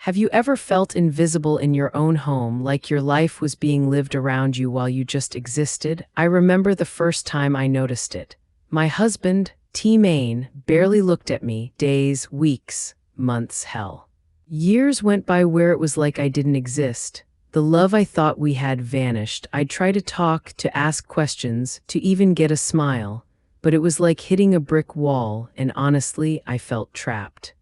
Have you ever felt invisible in your own home, like your life was being lived around you while you just existed? I remember the first time I noticed it. My husband, T. Main, barely looked at me. Days, weeks, months, hell. Years went by where it was like I didn't exist. The love I thought we had vanished. I'd try to talk, to ask questions, to even get a smile. But it was like hitting a brick wall, and honestly, I felt trapped.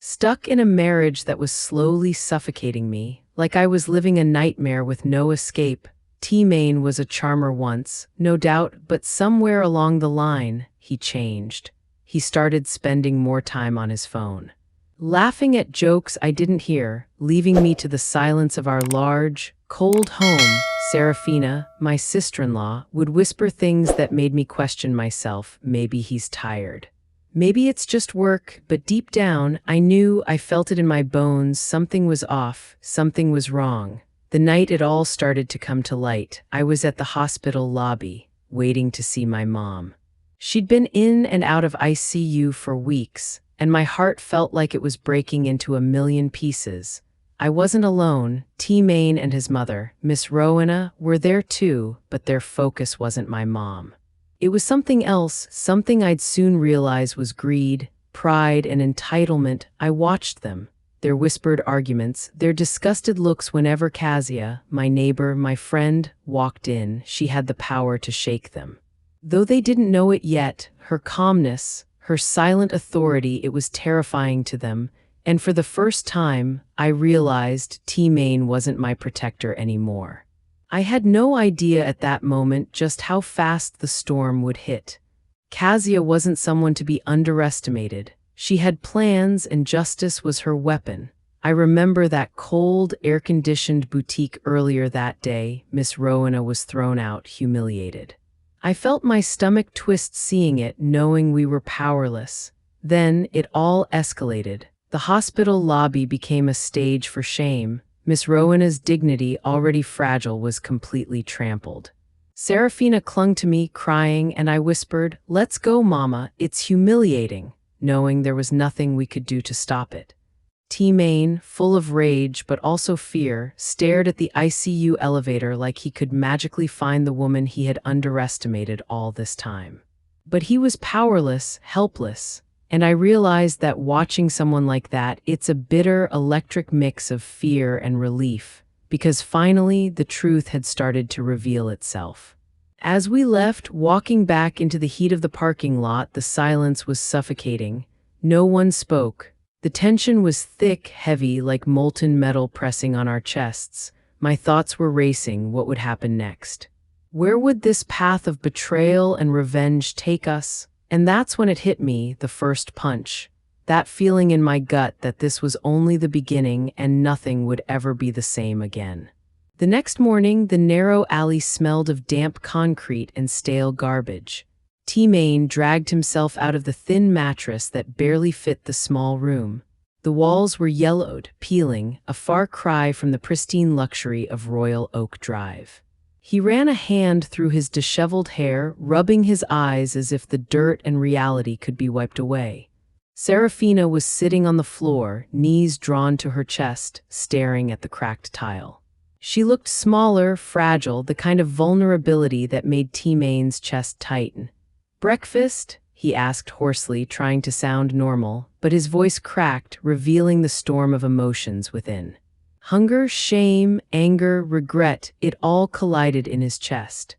Stuck in a marriage that was slowly suffocating me, like I was living a nightmare with no escape. T. Main was a charmer once, no doubt, but somewhere along the line, he changed. He started spending more time on his phone, laughing at jokes I didn't hear, leaving me to the silence of our large, cold home. Serafina, my sister-in-law, would whisper things that made me question myself. Maybe he's tired. Maybe it's just work, but deep down, I felt it in my bones. Something was off, something was wrong. The night it all started to come to light, I was at the hospital lobby, waiting to see my mom. She'd been in and out of ICU for weeks, and my heart felt like it was breaking into a million pieces. I wasn't alone. T. Main and his mother, Miss Rowena, were there too, but their focus wasn't my mom. It was something else, something I'd soon realize was greed, pride, and entitlement. I watched them, their whispered arguments, their disgusted looks whenever Kazaya, my neighbor, my friend, walked in. She had the power to shake them. Though they didn't know it yet, her calmness, her silent authority, it was terrifying to them. And for the first time, I realized T. Main wasn't my protector anymore. I had no idea at that moment just how fast the storm would hit. Kazaya wasn't someone to be underestimated. She had plans, and justice was her weapon. I remember that cold, air-conditioned boutique earlier that day. Miss Rowena was thrown out, humiliated. I felt my stomach twist seeing it, knowing we were powerless. Then it all escalated. The hospital lobby became a stage for shame. Miss Rowena's dignity, already fragile, was completely trampled. Serafina clung to me, crying, and I whispered, "Let's go, Mama, it's humiliating," knowing there was nothing we could do to stop it. T. Main, full of rage but also fear, stared at the ICU elevator like he could magically find the woman he had underestimated all this time. But he was powerless, helpless. And I realized that watching someone like that, it's a bitter, electric mix of fear and relief, because finally the truth had started to reveal itself. As we left, walking back into the heat of the parking lot, the silence was suffocating. No one spoke. The tension was thick, heavy, like molten metal pressing on our chests. My thoughts were racing. What would happen next? Where would this path of betrayal and revenge take us? And that's when it hit me, the first punch. That feeling in my gut that this was only the beginning and nothing would ever be the same again. The next morning, the narrow alley smelled of damp concrete and stale garbage. T. Main dragged himself out of the thin mattress that barely fit the small room. The walls were yellowed, peeling, a far cry from the pristine luxury of Royal Oak Drive. He ran a hand through his disheveled hair, rubbing his eyes as if the dirt and reality could be wiped away. Serafina was sitting on the floor, knees drawn to her chest, staring at the cracked tile. She looked smaller, fragile, the kind of vulnerability that made T. Main's chest tighten. "Breakfast?" he asked hoarsely, trying to sound normal, but his voice cracked, revealing the storm of emotions within. Hunger, shame, anger, regret, it all collided in his chest.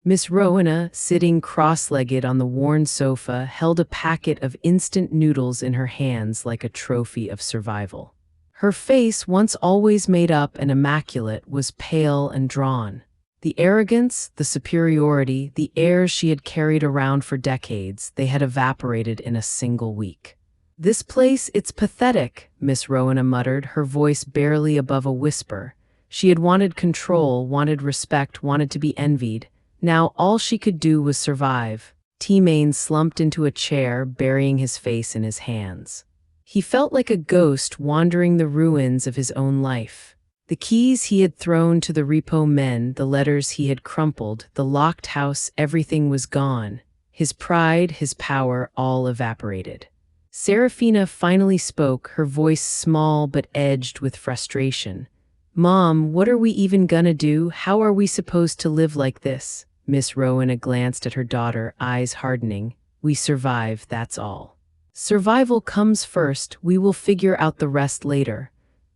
Miss Rowena, sitting cross-legged on the worn sofa, held a packet of instant noodles in her hands like a trophy of survival. Her face, once always made up and immaculate, was pale and drawn. The arrogance, the superiority, the airs she had carried around for decades, they had evaporated in a single week. "This place, it's pathetic," Miss Rowena muttered, her voice barely above a whisper. She had wanted control, wanted respect, wanted to be envied. Now all she could do was survive. T. Main slumped into a chair, burying his face in his hands. He felt like a ghost wandering the ruins of his own life. The keys he had thrown to the repo men, the letters he had crumpled, the locked house, everything was gone. His pride, his power, all evaporated. Serafina finally spoke, her voice small but edged with frustration. "Mom, what are we even gonna do? How are we supposed to live like this?" Miss Rowena glanced at her daughter, eyes hardening. "We survive, that's all. Survival comes first, we will figure out the rest later."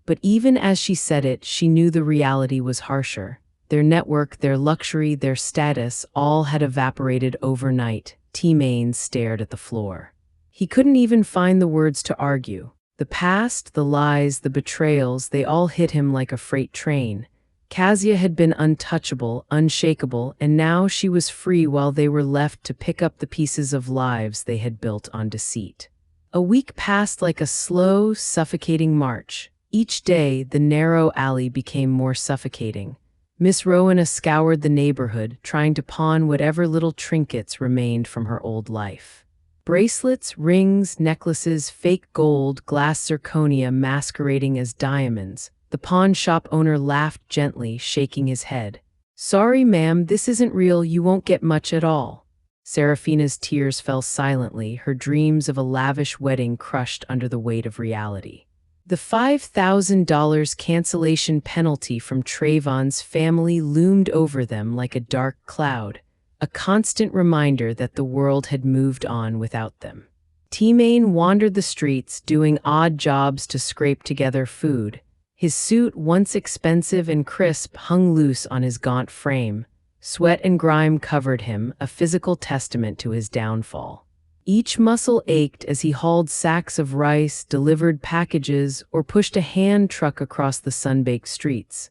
But even as she said it, she knew the reality was harsher. Their network, their luxury, their status, all had evaporated overnight. T-Main stared at the floor. He couldn't even find the words to argue. The past, the lies, the betrayals, they all hit him like a freight train. Kazaya had been untouchable, unshakable, and now she was free while they were left to pick up the pieces of lives they had built on deceit. A week passed like a slow, suffocating march. Each day, the narrow alley became more suffocating. Miss Rowena scoured the neighborhood, trying to pawn whatever little trinkets remained from her old life. Bracelets, rings, necklaces, fake gold, glass zirconia masquerading as diamonds. The pawn shop owner laughed gently, shaking his head. "Sorry, ma'am, this isn't real, you won't get much at all." Serafina's tears fell silently, her dreams of a lavish wedding crushed under the weight of reality. The $5,000 cancellation penalty from Trayvon's family loomed over them like a dark cloud, a constant reminder that the world had moved on without them. T-Main wandered the streets, doing odd jobs to scrape together food. His suit, once expensive and crisp, hung loose on his gaunt frame. Sweat and grime covered him, a physical testament to his downfall. Each muscle ached as he hauled sacks of rice, delivered packages, or pushed a hand truck across the sun-baked streets.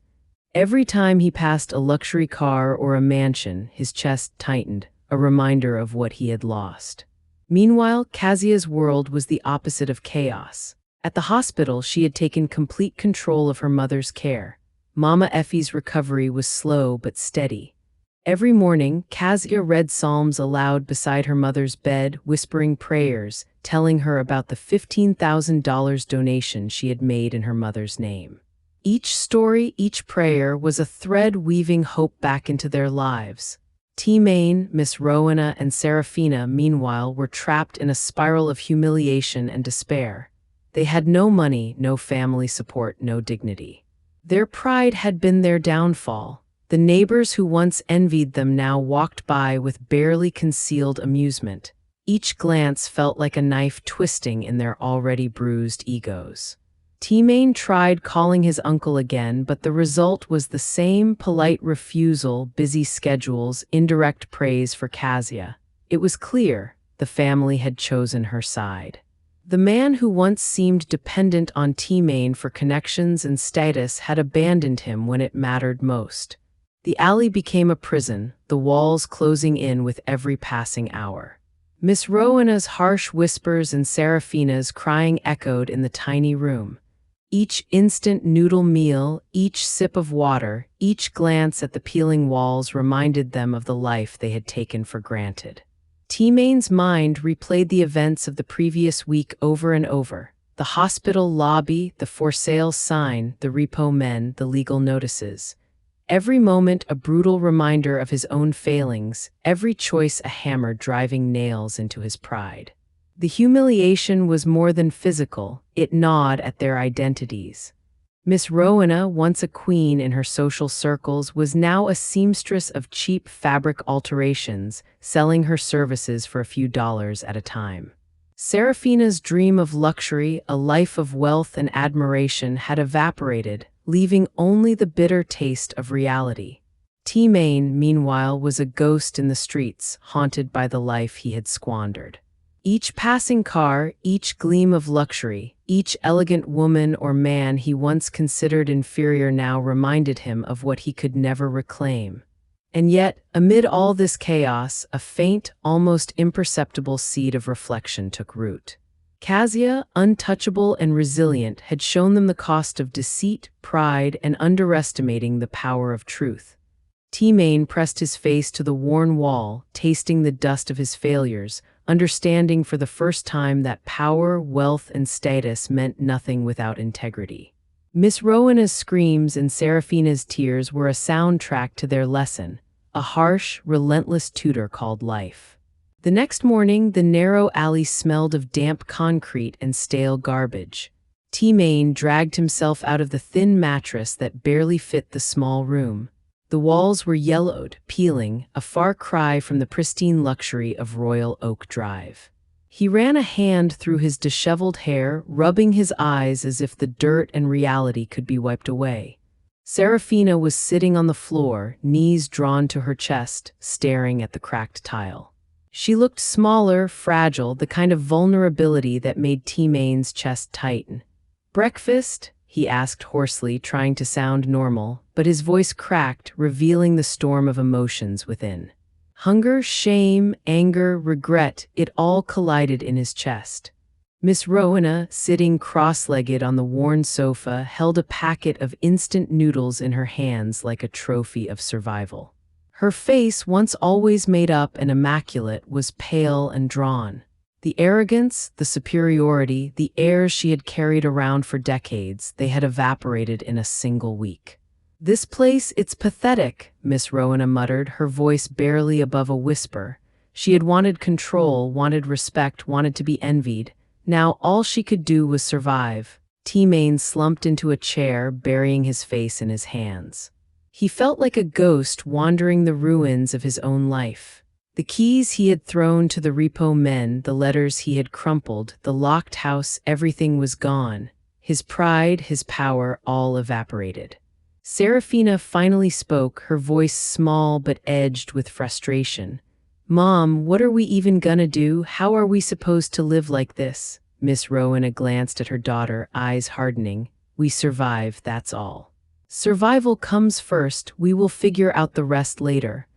Every time he passed a luxury car or a mansion, his chest tightened, a reminder of what he had lost. Meanwhile, Kazia's world was the opposite of chaos. At the hospital, she had taken complete control of her mother's care. Mama Effie's recovery was slow but steady. Every morning, Kazaya read psalms aloud beside her mother's bed, whispering prayers, telling her about the $15,000 donation she had made in her mother's name. Each story, each prayer was a thread weaving hope back into their lives. T-Main, Miss Rowena, and Serafina, meanwhile, were trapped in a spiral of humiliation and despair. They had no money, no family support, no dignity. Their pride had been their downfall. The neighbors who once envied them now walked by with barely concealed amusement. Each glance felt like a knife twisting in their already bruised egos. T-Main tried calling his uncle again, but the result was the same polite refusal, busy schedules, indirect praise for Kazaya. It was clear the family had chosen her side. The man who once seemed dependent on T-Main for connections and status had abandoned him when it mattered most. The alley became a prison, the walls closing in with every passing hour. Miss Rowena's harsh whispers and Serafina's crying echoed in the tiny room. Each instant noodle meal, each sip of water, each glance at the peeling walls reminded them of the life they had taken for granted. T-Main's mind replayed the events of the previous week over and over. The hospital lobby, the for sale sign, the repo men, the legal notices. Every moment a brutal reminder of his own failings, every choice a hammer driving nails into his pride. The humiliation was more than physical, it gnawed at their identities. Miss Rowena, once a queen in her social circles, was now a seamstress of cheap fabric alterations, selling her services for a few dollars at a time. Serafina's dream of luxury, a life of wealth and admiration, had evaporated, leaving only the bitter taste of reality. T-Main, meanwhile, was a ghost in the streets, haunted by the life he had squandered. Each passing car, each gleam of luxury, each elegant woman or man he once considered inferior now reminded him of what he could never reclaim. And yet, amid all this chaos, a faint, almost imperceptible seed of reflection took root. Kazaya, untouchable and resilient, had shown them the cost of deceit, pride, and underestimating the power of truth. T-Main pressed his face to the worn wall, tasting the dust of his failures, understanding for the first time that power, wealth, and status meant nothing without integrity. Miss Rowena's screams and Serafina's tears were a soundtrack to their lesson, a harsh, relentless tutor called life. The next morning, the narrow alley smelled of damp concrete and stale garbage. T-Main dragged himself out of the thin mattress that barely fit the small room. The walls were yellowed, peeling, a far cry from the pristine luxury of Royal Oak Drive. He ran a hand through his disheveled hair, rubbing his eyes as if the dirt and reality could be wiped away. Serafina was sitting on the floor, knees drawn to her chest, staring at the cracked tile. She looked smaller, fragile, the kind of vulnerability that made T-Main's chest tighten. "Breakfast?" he asked hoarsely, trying to sound normal, but his voice cracked, revealing the storm of emotions within. Hunger, shame, anger, regret, it all collided in his chest. Miss Rowena, sitting cross-legged on the worn sofa, held a packet of instant noodles in her hands like a trophy of survival. Her face, once always made up and immaculate, was pale and drawn. The arrogance, the superiority, the airs she had carried around for decades, they had evaporated in a single week. "This place, it's pathetic," Miss Rowena muttered, her voice barely above a whisper. She had wanted control, wanted respect, wanted to be envied. Now all she could do was survive. T-Main slumped into a chair, burying his face in his hands. He felt like a ghost wandering the ruins of his own life. The keys he had thrown to the repo men, the letters he had crumpled, the locked house, everything was gone. His pride, his power, all evaporated. Serafina finally spoke, her voice small but edged with frustration. "Mom, what are we even gonna do? How are we supposed to live like this?" Miss Rowena glanced at her daughter, eyes hardening. "We survive, that's all. Survival comes first, we will figure out the rest later."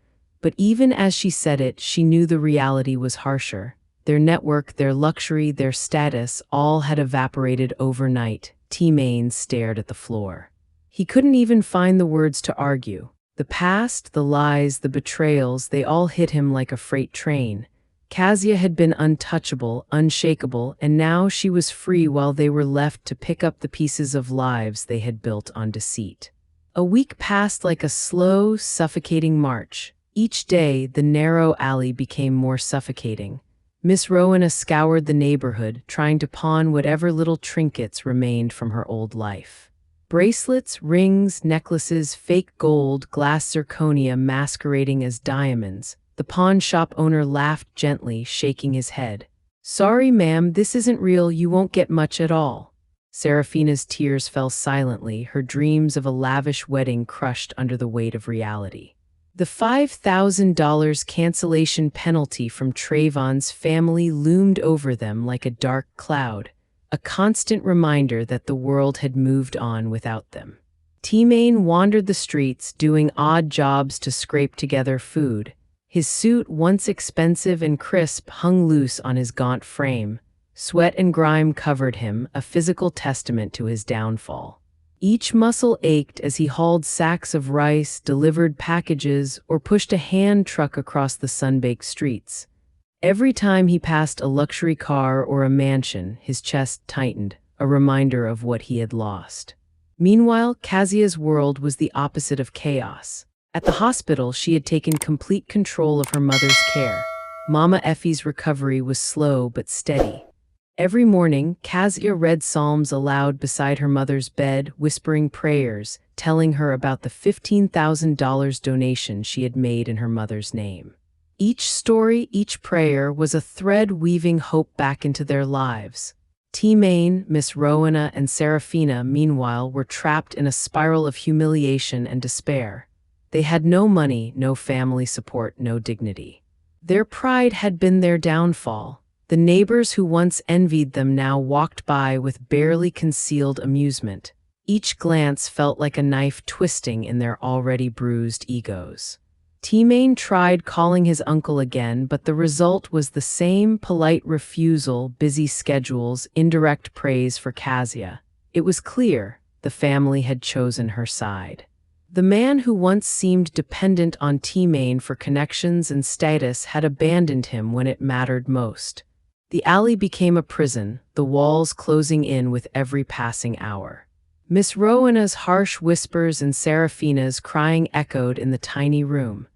But even as she said it, she knew the reality was harsher. Their network, their luxury, their status, all had evaporated overnight. T-Main stared at the floor. He couldn't even find the words to argue. The past, the lies, the betrayals, they all hit him like a freight train. Kazaya had been untouchable, unshakable, and now she was free while they were left to pick up the pieces of lives they had built on deceit. A week passed like a slow, suffocating march. Each day, the narrow alley became more suffocating. Miss Rowena scoured the neighborhood, trying to pawn whatever little trinkets remained from her old life. Bracelets, rings, necklaces, fake gold, glass zirconia masquerading as diamonds. The pawn shop owner laughed gently, shaking his head. "Sorry, ma'am, this isn't real, you won't get much at all." Serafina's tears fell silently, her dreams of a lavish wedding crushed under the weight of reality. The $5,000 cancellation penalty from Trayvon's family loomed over them like a dark cloud, a constant reminder that the world had moved on without them. T-Main wandered the streets, doing odd jobs to scrape together food. His suit, once expensive and crisp, hung loose on his gaunt frame. Sweat and grime covered him, a physical testament to his downfall. Each muscle ached as he hauled sacks of rice, delivered packages, or pushed a hand truck across the sun-baked streets. Every time he passed a luxury car or a mansion, his chest tightened, a reminder of what he had lost. Meanwhile, Kazia's world was the opposite of chaos. At the hospital, she had taken complete control of her mother's care. Mama Effie's recovery was slow but steady. Every morning, Kazaya read psalms aloud beside her mother's bed, whispering prayers, telling her about the $15,000 donation she had made in her mother's name. Each story, each prayer was a thread weaving hope back into their lives. T-Main, Miss Rowena, and Serafina, meanwhile, were trapped in a spiral of humiliation and despair. They had no money, no family support, no dignity. Their pride had been their downfall. The neighbors who once envied them now walked by with barely concealed amusement. Each glance felt like a knife twisting in their already bruised egos. T-Main tried calling his uncle again, but the result was the same polite refusal, busy schedules, indirect praise for Kazaya. It was clear the family had chosen her side. The man who once seemed dependent on T-Main for connections and status had abandoned him when it mattered most. The alley became a prison, the walls closing in with every passing hour. Miss Rowena's harsh whispers and Serafina's crying echoed in the tiny room.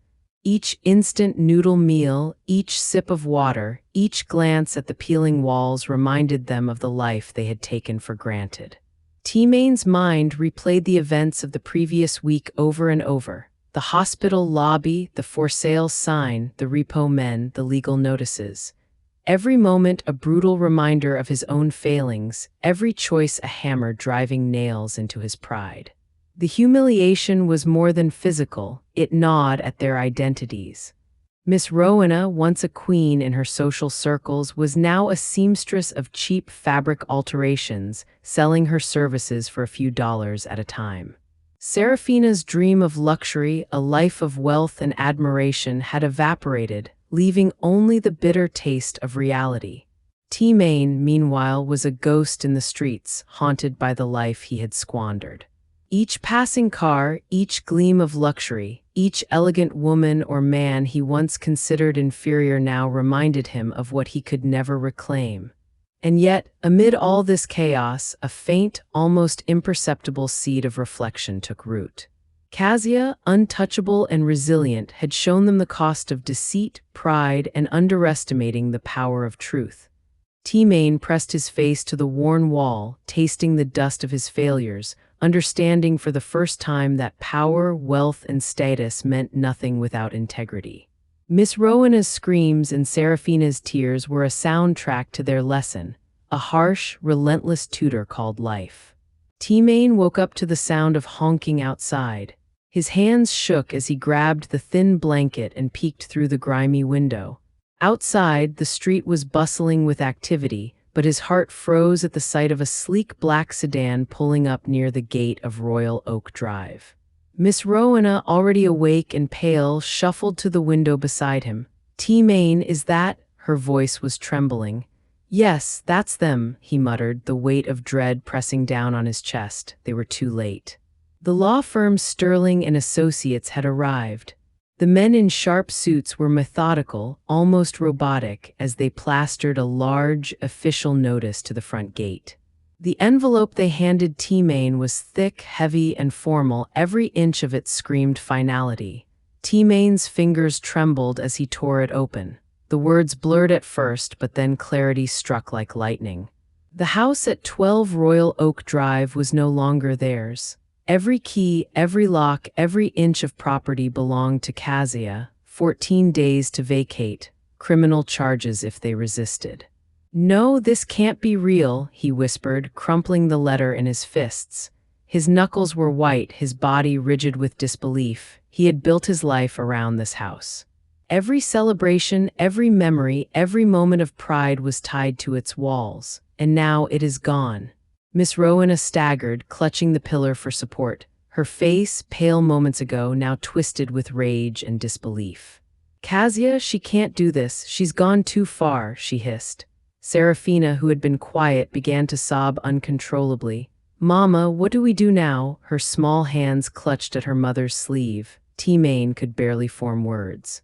Each instant noodle meal, each sip of water, each glance at the peeling walls reminded them of the life they had taken for granted. T-Main's mind replayed the events of the previous week over and over. The hospital lobby, the for sale sign, the repo men, the legal notices. Every moment a brutal reminder of his own failings, every choice a hammer driving nails into his pride. The humiliation was more than physical, it gnawed at their identities. Miss Rowena, once a queen in her social circles, was now a seamstress of cheap fabric alterations, selling her services for a few dollars at a time. Serafina's dream of luxury, a life of wealth and admiration, had evaporated, leaving only the bitter taste of reality. T-Main, meanwhile, was a ghost in the streets, haunted by the life he had squandered. Each passing car, each gleam of luxury, each elegant woman or man he once considered inferior now reminded him of what he could never reclaim. And yet, amid all this chaos, a faint, almost imperceptible seed of reflection took root. Kazaya, untouchable and resilient, had shown them the cost of deceit, pride, and underestimating the power of truth. T-Main pressed his face to the worn wall, tasting the dust of his failures, understanding for the first time that power, wealth, and status meant nothing without integrity. Miss Rowena's screams and Serafina's tears were a soundtrack to their lesson, a harsh, relentless tutor called life. T-Main woke up to the sound of honking outside. His hands shook as he grabbed the thin blanket and peeked through the grimy window. Outside, the street was bustling with activity, but his heart froze at the sight of a sleek black sedan pulling up near the gate of Royal Oak Drive. Miss Rowena, already awake and pale, shuffled to the window beside him. "T-Main, is that?" Her voice was trembling. "Yes, that's them," he muttered, the weight of dread pressing down on his chest. They were too late. The law firm Sterling and Associates had arrived. The men in sharp suits were methodical, almost robotic, as they plastered a large, official notice to the front gate. The envelope they handed T-Main was thick, heavy, and formal. Every inch of it screamed finality. T-Main's fingers trembled as he tore it open. The words blurred at first, but then clarity struck like lightning. The house at 12 Royal Oak Drive was no longer theirs. Every key, every lock, every inch of property belonged to Kazaya. 14 days to vacate, criminal charges if they resisted. "No, this can't be real," he whispered, crumpling the letter in his fists. His knuckles were white, his body rigid with disbelief. He had built his life around this house. Every celebration, every memory, every moment of pride was tied to its walls, and now it is gone. Miss Rowena staggered, clutching the pillar for support, her face, pale moments ago, now twisted with rage and disbelief. "Kazaya, she can't do this. She's gone too far," she hissed. Serafina, who had been quiet, began to sob uncontrollably. "Mama, what do we do now?" Her small hands clutched at her mother's sleeve. T-Main could barely form words.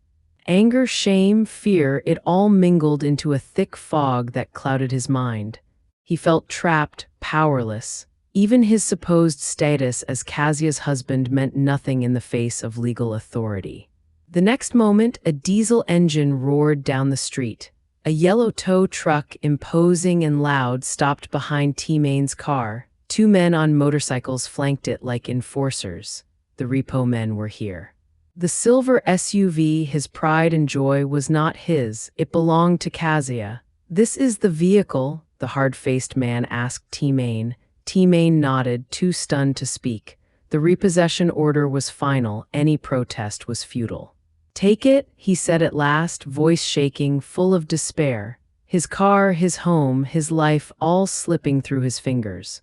Anger, shame, fear, it all mingled into a thick fog that clouded his mind. He felt trapped, powerless. Even his supposed status as Kazaya's husband meant nothing in the face of legal authority. The next moment, a diesel engine roared down the street. A yellow tow truck, imposing and loud, stopped behind T-Main's car. Two men on motorcycles flanked it like enforcers. The repo men were here. The silver SUV, his pride and joy, was not his. It belonged to Kazaya. "This is the vehicle?" the hard-faced man asked T-Main. T-Main nodded, too stunned to speak. The repossession order was final. Any protest was futile. "Take it," he said at last, voice shaking, full of despair. His car, his home, his life, all slipping through his fingers.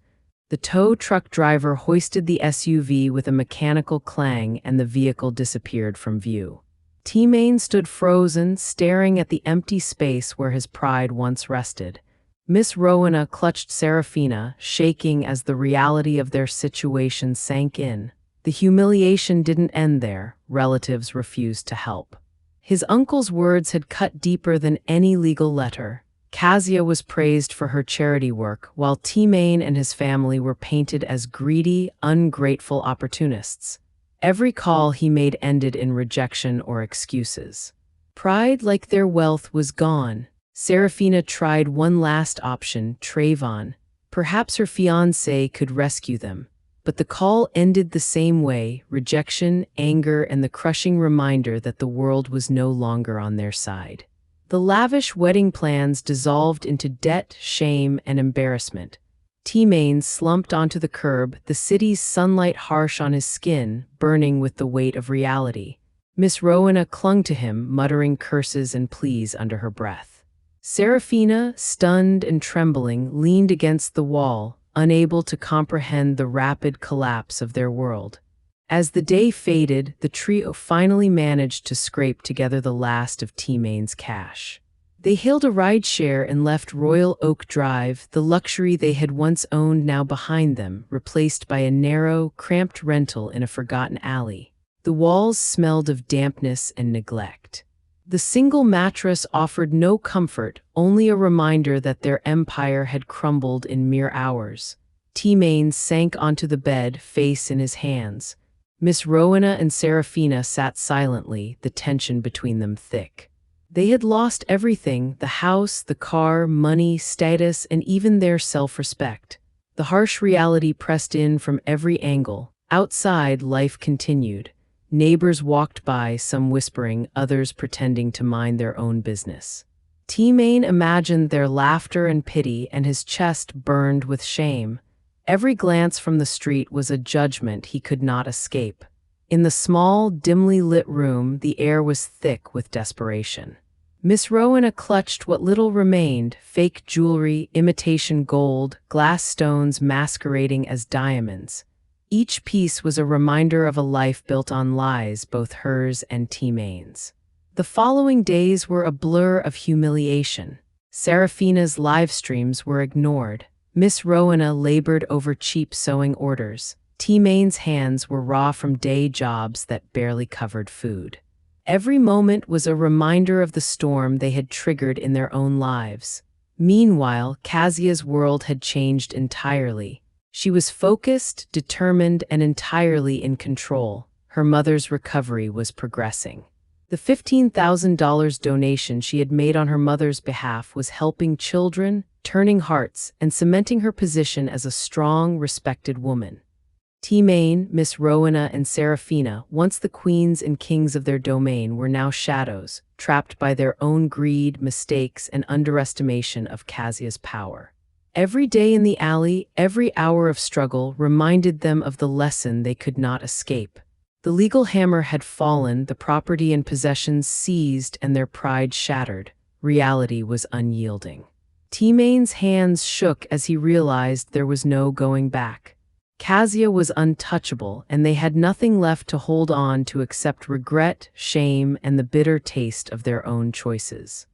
The tow truck driver hoisted the SUV with a mechanical clang, and the vehicle disappeared from view. T-Main stood frozen, staring at the empty space where his pride once rested. Miss Rowena clutched Serafina, shaking as the reality of their situation sank in. The humiliation didn't end there. Relatives refused to help. His uncle's words had cut deeper than any legal letter. Kazaya was praised for her charity work, while T-Main and his family were painted as greedy, ungrateful opportunists. Every call he made ended in rejection or excuses. Pride like their wealth was gone. Serafina tried one last option, Trayvon. Perhaps her fiancé could rescue them. But the call ended the same way, rejection, anger, and the crushing reminder that the world was no longer on their side. The lavish wedding plans dissolved into debt, shame, and embarrassment. T-Main slumped onto the curb, the city's sunlight harsh on his skin, burning with the weight of reality. Miss Rowena clung to him, muttering curses and pleas under her breath. Serafina, stunned and trembling, leaned against the wall, unable to comprehend the rapid collapse of their world. As the day faded, the trio finally managed to scrape together the last of T-Main's cash. They hailed a rideshare and left Royal Oak Drive, the luxury they had once owned now behind them, replaced by a narrow, cramped rental in a forgotten alley. The walls smelled of dampness and neglect. The single mattress offered no comfort, only a reminder that their empire had crumbled in mere hours. T-Main sank onto the bed, face in his hands. Miss Rowena and Serafina sat silently, the tension between them thick. They had lost everything: the house, the car, money, status, and even their self-respect. The harsh reality pressed in from every angle. Outside, life continued. Neighbors walked by, some whispering, others pretending to mind their own business. T-Main imagined their laughter and pity, and his chest burned with shame. Every glance from the street was a judgment he could not escape. In the small, dimly lit room, the air was thick with desperation. Miss Rowena clutched what little remained: fake jewelry, imitation gold, glass stones masquerading as diamonds. Each piece was a reminder of a life built on lies, both hers and T-Main's. The following days were a blur of humiliation. Serafina's live streams were ignored. Miss Rowena labored over cheap sewing orders. T-Main's hands were raw from day jobs that barely covered food. Every moment was a reminder of the storm they had triggered in their own lives. Meanwhile, Kazia's world had changed entirely. She was focused, determined, and entirely in control. Her mother's recovery was progressing. The $15,000 donation she had made on her mother's behalf was helping children, turning hearts, and cementing her position as a strong, respected woman. T-Main, Miss Rowena, and Serafina, once the queens and kings of their domain, were now shadows, trapped by their own greed, mistakes, and underestimation of Kazia's power. Every day in the alley, every hour of struggle reminded them of the lesson they could not escape. The legal hammer had fallen, the property and possessions seized, and their pride shattered. Reality was unyielding. T-Main's hands shook as he realized there was no going back. Kazaya was untouchable, and they had nothing left to hold on to except regret, shame, and the bitter taste of their own choices.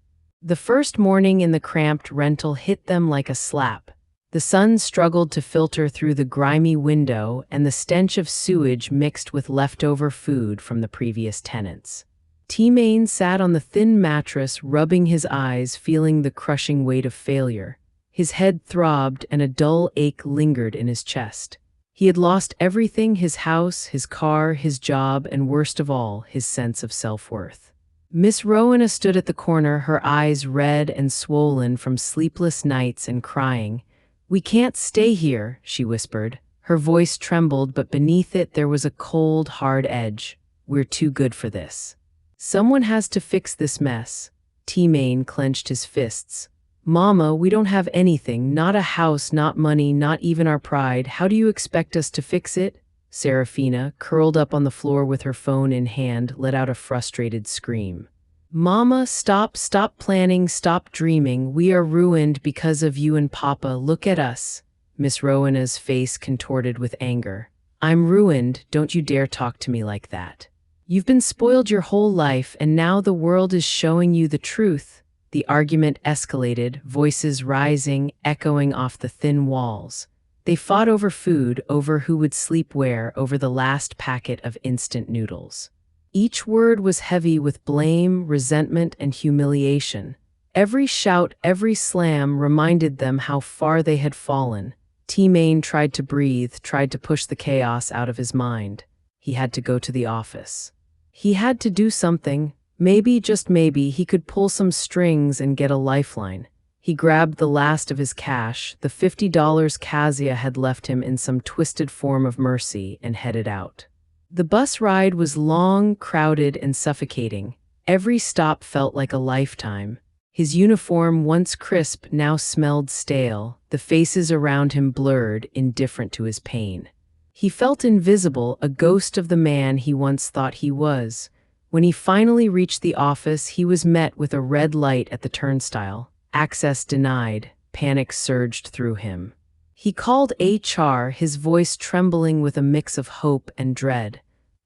The first morning in the cramped rental hit them like a slap. The sun struggled to filter through the grimy window, and the stench of sewage mixed with leftover food from the previous tenants. T-Main sat on the thin mattress, rubbing his eyes, feeling the crushing weight of failure. His head throbbed, and a dull ache lingered in his chest. He had lost everything: his house, his car, his job, and worst of all, his sense of self-worth. Miss Rowena stood at the corner, her eyes red and swollen from sleepless nights and crying. "We can't stay here," she whispered. Her voice trembled, but beneath it there was a cold, hard edge. "We're too good for this. Someone has to fix this mess." T-Main clenched his fists. "Mama, we don't have anything, not a house, not money, not even our pride. How do you expect us to fix it?" Serafina, curled up on the floor with her phone in hand, let out a frustrated scream. "Mama, stop planning, stop dreaming. We are ruined because of you and Papa. Look at us." Miss Rowena's face contorted with anger. "I'm ruined. Don't you dare talk to me like that. You've been spoiled your whole life, and now the world is showing you the truth." The argument escalated, voices rising, echoing off the thin walls. They fought over food, over who would sleep where, over the last packet of instant noodles. Each word was heavy with blame, resentment, and humiliation. Every shout, every slam reminded them how far they had fallen. T-Main tried to breathe, tried to push the chaos out of his mind. he had to go to the office. He had to do something. Maybe, just maybe, he could pull some strings and get a lifeline. He grabbed the last of his cash, the $50 Kazaya had left him in some twisted form of mercy, and headed out. The bus ride was long, crowded, and suffocating. Every stop felt like a lifetime. His uniform, once crisp, now smelled stale, the faces around him blurred, indifferent to his pain. He felt invisible, a ghost of the man he once thought he was. When he finally reached the office, he was met with a red light at the turnstile. Access denied. Panic surged through him. He called HR, his voice trembling with a mix of hope and dread.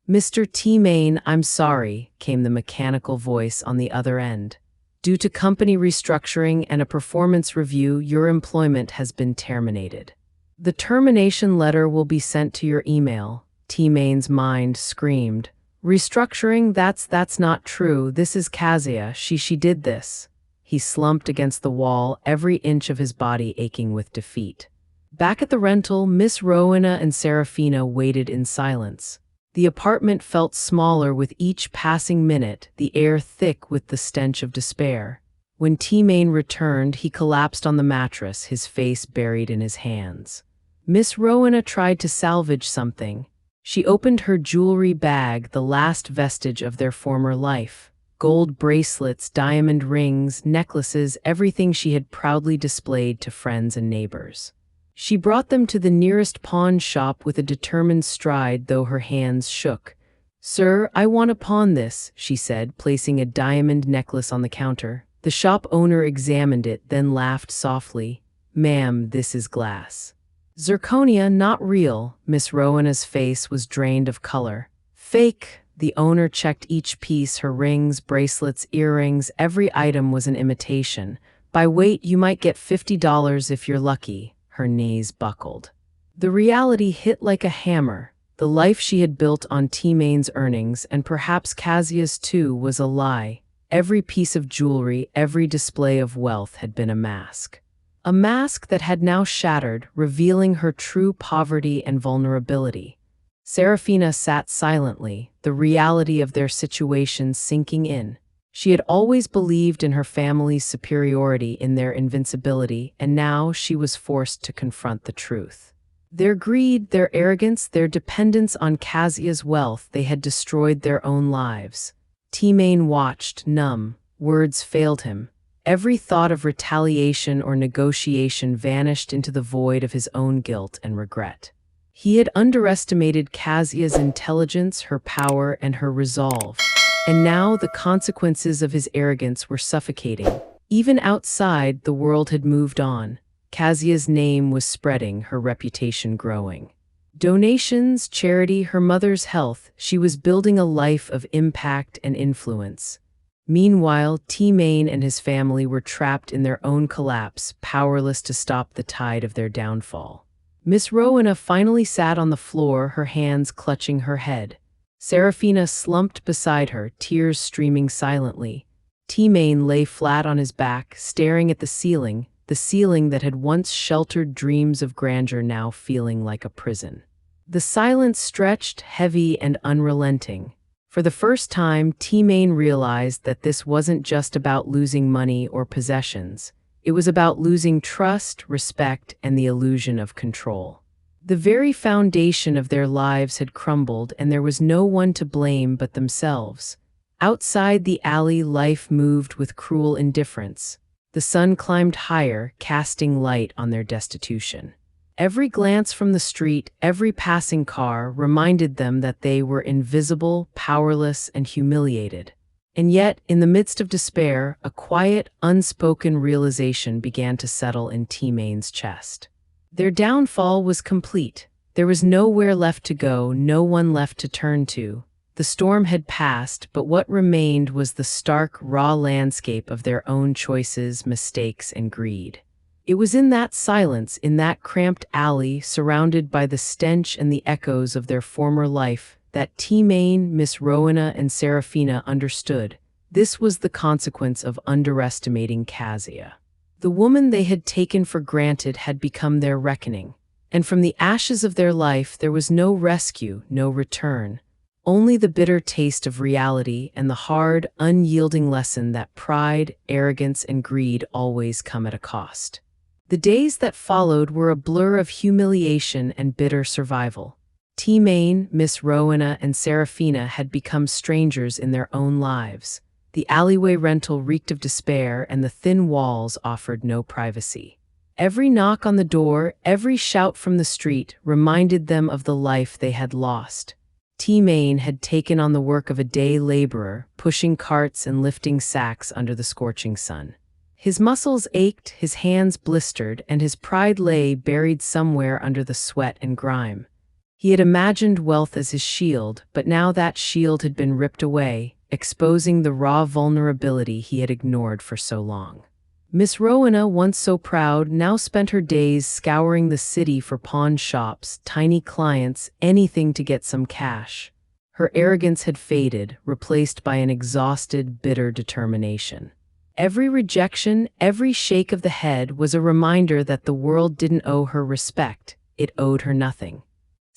"Mr. T-Main, I'm sorry," came the mechanical voice on the other end. "Due to company restructuring and a performance review, your employment has been terminated. The termination letter will be sent to your email." T-Main's mind screamed. "Restructuring? That's not true. This is Kazaya. She did this." He slumped against the wall, every inch of his body aching with defeat. Back at the rental, Miss Rowena and Serafina waited in silence. The apartment felt smaller with each passing minute, the air thick with the stench of despair. When T-Main returned, he collapsed on the mattress, his face buried in his hands. Miss Rowena tried to salvage something. She opened her jewelry bag, the last vestige of their former life. Gold bracelets, diamond rings, necklaces, everything she had proudly displayed to friends and neighbors. She brought them to the nearest pawn shop with a determined stride, though her hands shook. "Sir, I want to pawn this," she said, placing a diamond necklace on the counter. The shop owner examined it, then laughed softly. "Ma'am, this is glass." "Zirconia, not real." Miss Rowena's face was drained of color. "Fake." The owner checked each piece, her rings, bracelets, earrings, every item was an imitation. "By weight, you might get $50 if you're lucky." Her knees buckled. The reality hit like a hammer. The life she had built on T-Main's earnings, and perhaps Kazia's too, was a lie. Every piece of jewelry, every display of wealth had been a mask. A mask that had now shattered, revealing her true poverty and vulnerability. Serafina sat silently, the reality of their situation sinking in. She had always believed in her family's superiority, in their invincibility, and now she was forced to confront the truth. Their greed, their arrogance, their dependence on Kazia's wealth, they had destroyed their own lives. T-Main watched, numb. Words failed him. Every thought of retaliation or negotiation vanished into the void of his own guilt and regret. He had underestimated Kazia's intelligence, her power, and her resolve. And now the consequences of his arrogance were suffocating. Even outside, the world had moved on. Kazia's name was spreading, her reputation growing. Donations, charity, her mother's health, she was building a life of impact and influence. Meanwhile, T-Main and his family were trapped in their own collapse, powerless to stop the tide of their downfall. Miss Rowena finally sat on the floor, her hands clutching her head. Serafina slumped beside her, tears streaming silently. T-Main lay flat on his back, staring at the ceiling that had once sheltered dreams of grandeur, now feeling like a prison. The silence stretched, heavy and unrelenting. For the first time, T-Main realized that this wasn't just about losing money or possessions. It was about losing trust, respect, and the illusion of control. The very foundation of their lives had crumbled, and there was no one to blame but themselves. Outside the alley, life moved with cruel indifference. The sun climbed higher, casting light on their destitution. Every glance from the street, every passing car, reminded them that they were invisible, powerless, and humiliated. And yet, in the midst of despair, a quiet, unspoken realization began to settle in T-Main's chest. Their downfall was complete. There was nowhere left to go, no one left to turn to. The storm had passed, but what remained was the stark, raw landscape of their own choices, mistakes, and greed. It was in that silence, in that cramped alley, surrounded by the stench and the echoes of their former life, that T-Main, Miss Rowena, and Serafina understood. This was the consequence of underestimating Kazaya. The woman they had taken for granted had become their reckoning, and from the ashes of their life there was no rescue, no return. only the bitter taste of reality and the hard, unyielding lesson that pride, arrogance, and greed always come at a cost. The days that followed were a blur of humiliation and bitter survival. T-Main, Miss Rowena, and Serafina had become strangers in their own lives. The alleyway rental reeked of despair, and the thin walls offered no privacy. Every knock on the door, every shout from the street reminded them of the life they had lost. T-Main had taken on the work of a day laborer, pushing carts and lifting sacks under the scorching sun. His muscles ached, his hands blistered, and his pride lay buried somewhere under the sweat and grime. He had imagined wealth as his shield, but now that shield had been ripped away, exposing the raw vulnerability he had ignored for so long. Miss Rowena, once so proud, now spent her days scouring the city for pawn shops, tiny clients, anything to get some cash. Her arrogance had faded, replaced by an exhausted, bitter determination. Every rejection, every shake of the head was a reminder that the world didn't owe her respect, it owed her nothing.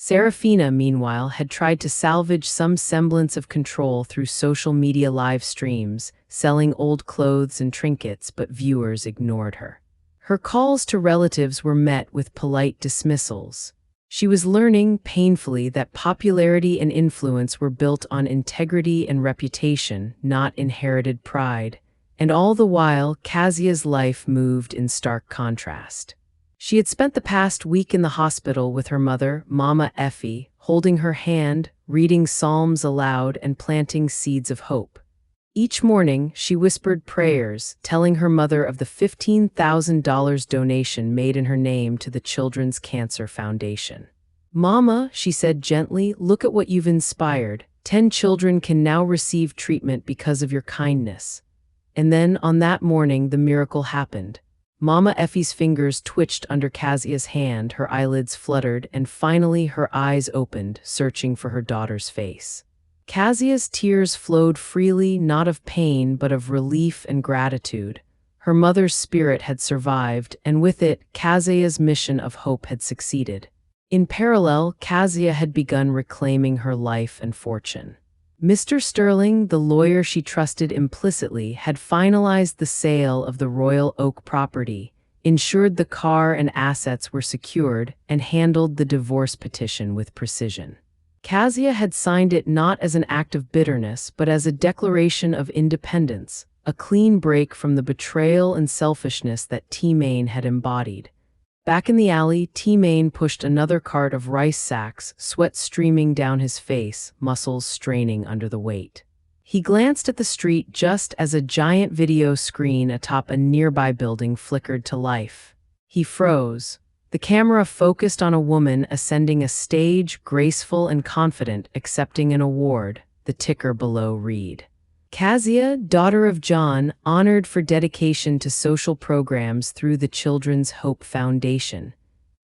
Serafina, meanwhile, had tried to salvage some semblance of control through social media live streams, selling old clothes and trinkets, but viewers ignored her. Her calls to relatives were met with polite dismissals. She was learning, painfully, that popularity and influence were built on integrity and reputation, not inherited pride. And all the while, Kazia's life moved in stark contrast. She had spent the past week in the hospital with her mother, Mama Effie, holding her hand, reading psalms aloud, and planting seeds of hope. Each morning, she whispered prayers, telling her mother of the $15,000 donation made in her name to the Children's Cancer Foundation. "Mama," she said gently, "look at what you've inspired. 10 children can now receive treatment because of your kindness." And then, on that morning, the miracle happened. Mama Effie's fingers twitched under Kazia's hand, her eyelids fluttered, and finally her eyes opened, searching for her daughter's face. Kazia's tears flowed freely, not of pain, but of relief and gratitude. Her mother's spirit had survived, and with it, Kazia's mission of hope had succeeded. In parallel, Kazaya had begun reclaiming her life and fortune. Mr. Sterling, the lawyer she trusted implicitly, had finalized the sale of the Royal Oak property, ensured the car and assets were secured, and handled the divorce petition with precision. Kazaya had signed it not as an act of bitterness, but as a declaration of independence, a clean break from the betrayal and selfishness that T-Main had embodied. Back in the alley, T-Main pushed another cart of rice sacks, sweat streaming down his face, muscles straining under the weight. He glanced at the street just as a giant video screen atop a nearby building flickered to life. He froze. The camera focused on a woman ascending a stage, graceful and confident, accepting an award. The ticker below read, "Kazaya, daughter of John, honored for dedication to social programs through the Children's Hope Foundation."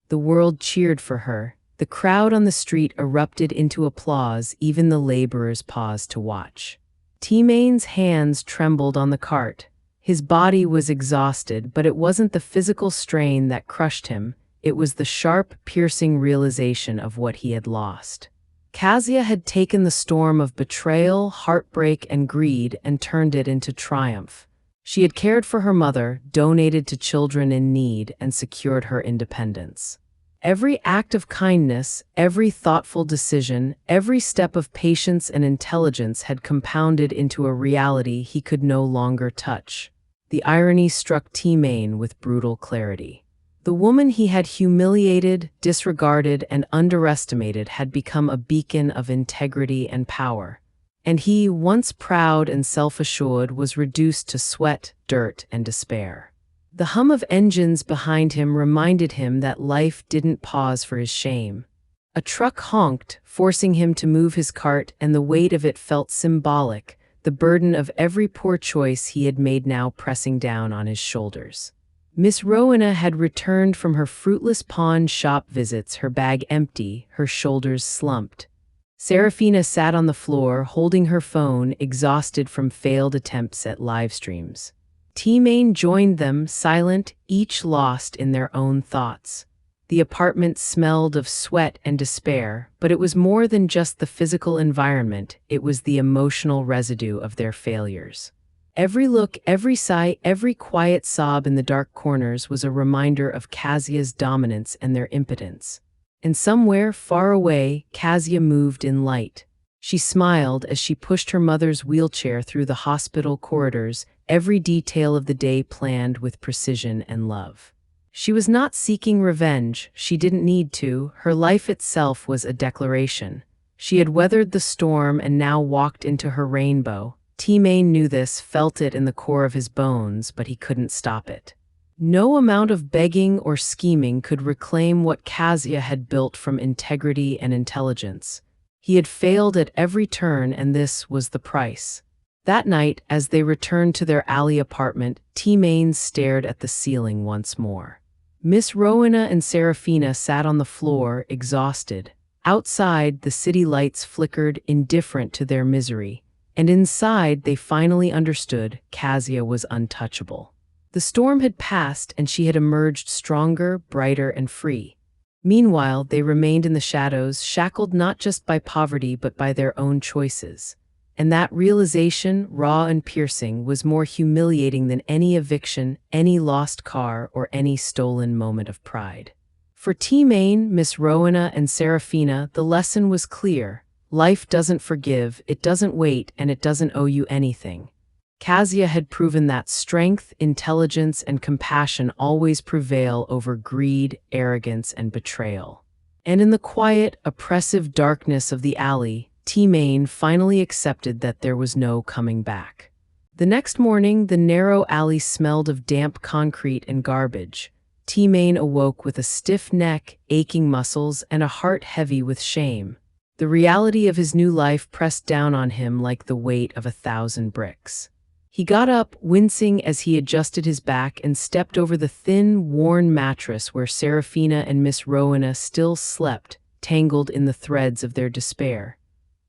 The world cheered for her. The crowd on the street erupted into applause, even the laborers paused to watch. T-Main's hands trembled on the cart. His body was exhausted, but it wasn't the physical strain that crushed him. It was the sharp, piercing realization of what he had lost. Kazaya had taken the storm of betrayal, heartbreak, and greed and turned it into triumph. She had cared for her mother, donated to children in need, and secured her independence. Every act of kindness, every thoughtful decision, every step of patience and intelligence had compounded into a reality he could no longer touch. The irony struck T-Main with brutal clarity. The woman he had humiliated, disregarded, and underestimated had become a beacon of integrity and power. And he, once proud and self-assured, was reduced to sweat, dirt, and despair. The hum of engines behind him reminded him that life didn't pause for his shame. A truck honked, forcing him to move his cart, and the weight of it felt symbolic, the burden of every poor choice he had made now pressing down on his shoulders. Miss Rowena had returned from her fruitless pawn shop visits, her bag empty, her shoulders slumped. Serafina sat on the floor, holding her phone, exhausted from failed attempts at live streams. T-Main joined them, silent, each lost in their own thoughts. The apartment smelled of sweat and despair, but it was more than just the physical environment, it was the emotional residue of their failures. Every look, every sigh, every quiet sob in the dark corners was a reminder of Kazia's dominance and their impotence. And somewhere, far away, Kazia moved in light. She smiled as she pushed her mother's wheelchair through the hospital corridors, every detail of the day planned with precision and love. She was not seeking revenge, she didn't need to, her life itself was a declaration. She had weathered the storm and now walked into her rainbow. T-Main knew this, felt it in the core of his bones, but he couldn't stop it. No amount of begging or scheming could reclaim what Kazia had built from integrity and intelligence. He had failed at every turn, and this was the price. That night, as they returned to their alley apartment, T-Main stared at the ceiling once more. Miss Rowena and Serafina sat on the floor, exhausted. Outside, the city lights flickered, indifferent to their misery. And inside, they finally understood Kazia was untouchable. The storm had passed, and she had emerged stronger, brighter, and free. Meanwhile, they remained in the shadows, shackled not just by poverty but by their own choices. And that realization, raw and piercing, was more humiliating than any eviction, any lost car, or any stolen moment of pride. For T-Main, Miss Rowena, and Serafina, the lesson was clear. Life doesn't forgive, it doesn't wait, and it doesn't owe you anything. Kazia had proven that strength, intelligence, and compassion always prevail over greed, arrogance, and betrayal. And in the quiet, oppressive darkness of the alley, T-Main finally accepted that there was no coming back. The next morning, the narrow alley smelled of damp concrete and garbage. T-Main awoke with a stiff neck, aching muscles, and a heart heavy with shame. The reality of his new life pressed down on him like the weight of 1,000 bricks. He got up, wincing as he adjusted his back, and stepped over the thin, worn mattress where Serafina and Miss Rowena still slept, tangled in the threads of their despair.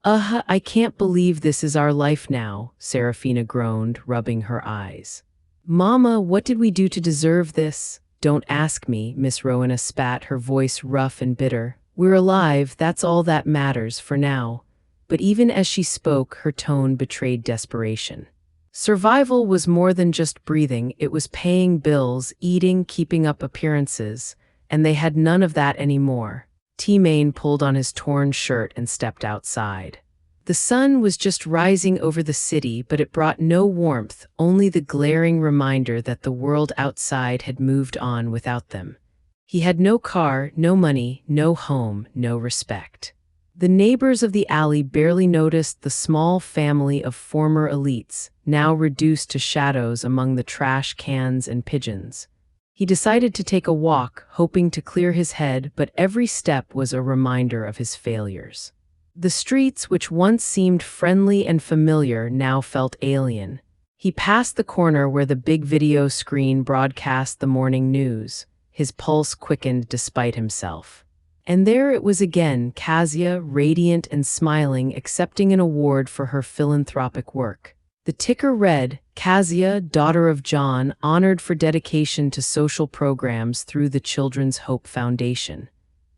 I can't believe this is our life now," Serafina groaned, rubbing her eyes. "Mama, what did we do to deserve this?" "Don't ask me," Miss Rowena spat, her voice rough and bitter. "We're alive, that's all that matters for now." But even as she spoke, her tone betrayed desperation. Survival was more than just breathing, it was paying bills, eating, keeping up appearances, and they had none of that anymore. T-Main pulled on his torn shirt and stepped outside. The sun was just rising over the city, but it brought no warmth, only the glaring reminder that the world outside had moved on without them. He had no car, no money, no home, no respect. The neighbors of the alley barely noticed the small family of former elites, now reduced to shadows among the trash cans and pigeons. He decided to take a walk, hoping to clear his head, but every step was a reminder of his failures. The streets, which once seemed friendly and familiar, now felt alien. He passed the corner where the big video screen broadcast the morning news. His pulse quickened despite himself. And there it was again, Kazia, radiant and smiling, accepting an award for her philanthropic work. The ticker read, "Kazia, daughter of John, honored for dedication to social programs through the Children's Hope Foundation."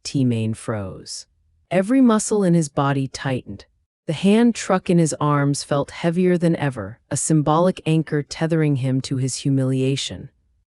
T-Main froze. Every muscle in his body tightened. The hand truck in his arms felt heavier than ever, a symbolic anchor tethering him to his humiliation.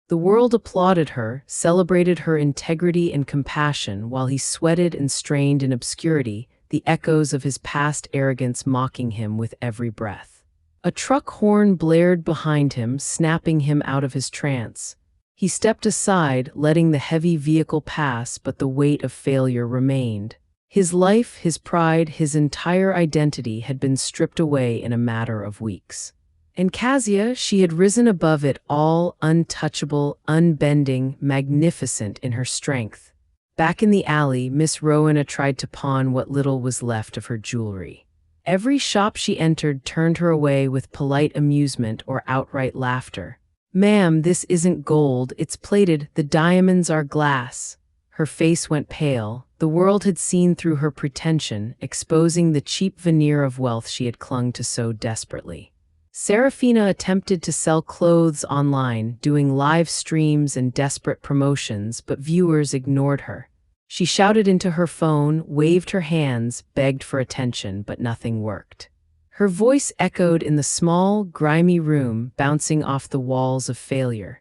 The world applauded her, celebrated her integrity and compassion, while he sweated and strained in obscurity, the echoes of his past arrogance mocking him with every breath. A truck horn blared behind him, snapping him out of his trance. He stepped aside, letting the heavy vehicle pass, but the weight of failure remained. His life, his pride, his entire identity had been stripped away in a matter of weeks. And Kazia, she had risen above it all, untouchable, unbending, magnificent in her strength. Back in the alley, Miss Rowena tried to pawn what little was left of her jewelry. Every shop she entered turned her away with polite amusement or outright laughter. "Ma'am, this isn't gold, it's plated, the diamonds are glass." Her face went pale. The world had seen through her pretension, exposing the cheap veneer of wealth she had clung to so desperately. Serafina attempted to sell clothes online, doing live streams and desperate promotions, but viewers ignored her. She shouted into her phone, waved her hands, begged for attention, but nothing worked. Her voice echoed in the small, grimy room, bouncing off the walls of failure.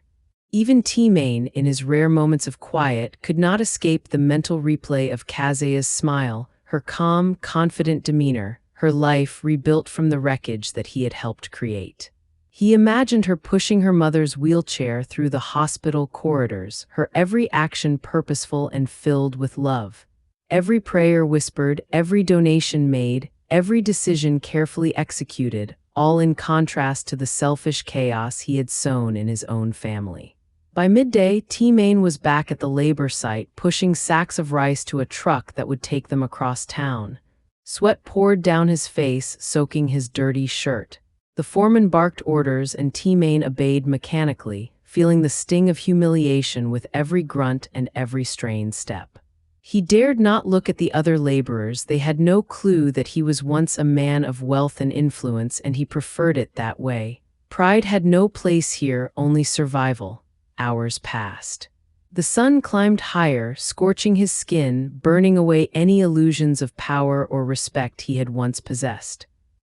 Even T-Main, in his rare moments of quiet, could not escape the mental replay of Kazaya's smile, her calm, confident demeanor, her life rebuilt from the wreckage that he had helped create. He imagined her pushing her mother's wheelchair through the hospital corridors, her every action purposeful and filled with love. Every prayer whispered, every donation made, every decision carefully executed, all in contrast to the selfish chaos he had sown in his own family. By midday, T-Main was back at the labor site, pushing sacks of rice to a truck that would take them across town. Sweat poured down his face, soaking his dirty shirt. The foreman barked orders and T-Main obeyed mechanically, feeling the sting of humiliation with every grunt and every strained step. He dared not look at the other laborers. They had no clue that he was once a man of wealth and influence, and he preferred it that way. Pride had no place here, only survival. Hours passed. The sun climbed higher, scorching his skin, burning away any illusions of power or respect he had once possessed.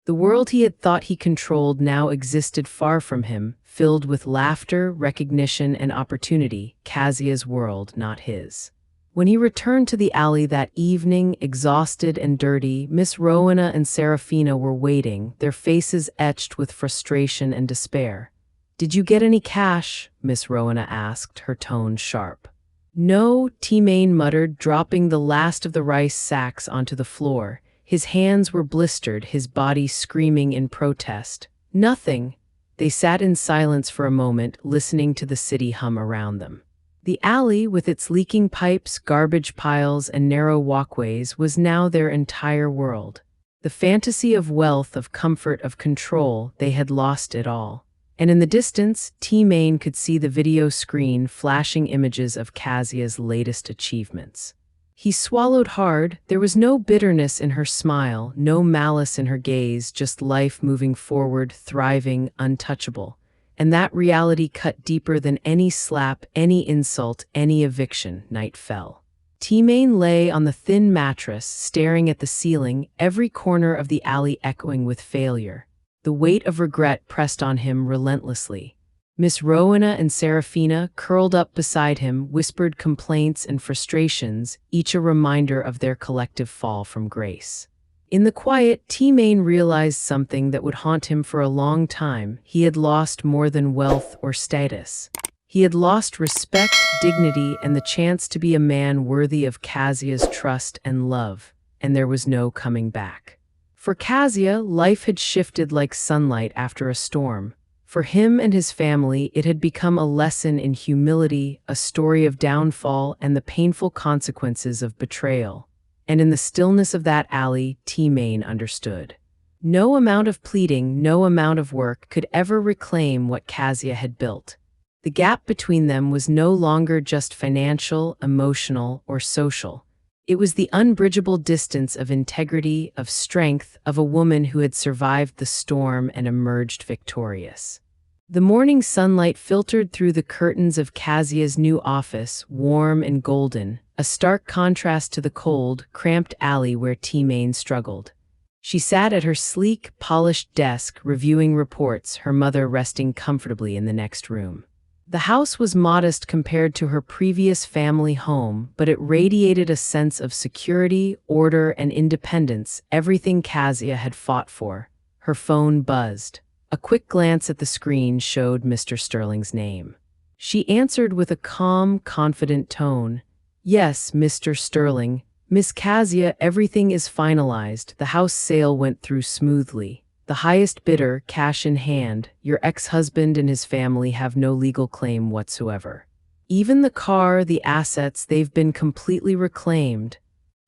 The world he had thought he controlled now existed far from him, filled with laughter, recognition, and opportunity. Kazuya's world, not his. When he returned to the alley that evening, exhausted and dirty, Miss Rowena and Serafina were waiting, their faces etched with frustration and despair. "Did you get any cash?" Miss Rowena asked, her tone sharp. "No," T-Main muttered, dropping the last of the rice sacks onto the floor. His hands were blistered, his body screaming in protest. "Nothing." They sat in silence for a moment, listening to the city hum around them. The alley, with its leaking pipes, garbage piles, and narrow walkways, was now their entire world. The fantasy of wealth, of comfort, of control, they had lost it all. And in the distance, T-Main could see the video screen flashing images of Kazuya's latest achievements. He swallowed hard. There was no bitterness in her smile, no malice in her gaze, just life moving forward, thriving, untouchable. And that reality cut deeper than any slap, any insult, any eviction. Night fell. T-Main lay on the thin mattress, staring at the ceiling, every corner of the alley echoing with failure. The weight of regret pressed on him relentlessly. Miss Rowena and Serafina, curled up beside him, whispered complaints and frustrations, each a reminder of their collective fall from grace. In the quiet, T-Main realized something that would haunt him for a long time. He had lost more than wealth or status. He had lost respect, dignity, and the chance to be a man worthy of Kazuya's trust and love, and there was no coming back. For Kazuya, life had shifted like sunlight after a storm. For him and his family, it had become a lesson in humility, a story of downfall, and the painful consequences of betrayal. And in the stillness of that alley, T-Main understood. No amount of pleading, no amount of work could ever reclaim what Kazuya had built. The gap between them was no longer just financial, emotional, or social. It was the unbridgeable distance of integrity, of strength, of a woman who had survived the storm and emerged victorious. The morning sunlight filtered through the curtains of Kazuya's new office, warm and golden, a stark contrast to the cold, cramped alley where T-Main struggled. She sat at her sleek, polished desk, reviewing reports, her mother resting comfortably in the next room. The house was modest compared to her previous family home, but it radiated a sense of security, order, and independence, everything Kazuya had fought for. Her phone buzzed. A quick glance at the screen showed Mr. Sterling's name. She answered with a calm, confident tone. "Yes, Mr. Sterling. Miss Kazuya, everything is finalized. The house sale went through smoothly. The highest bidder, cash in hand. Your ex-husband and his family have no legal claim whatsoever. Even the car, the assets, they've been completely reclaimed."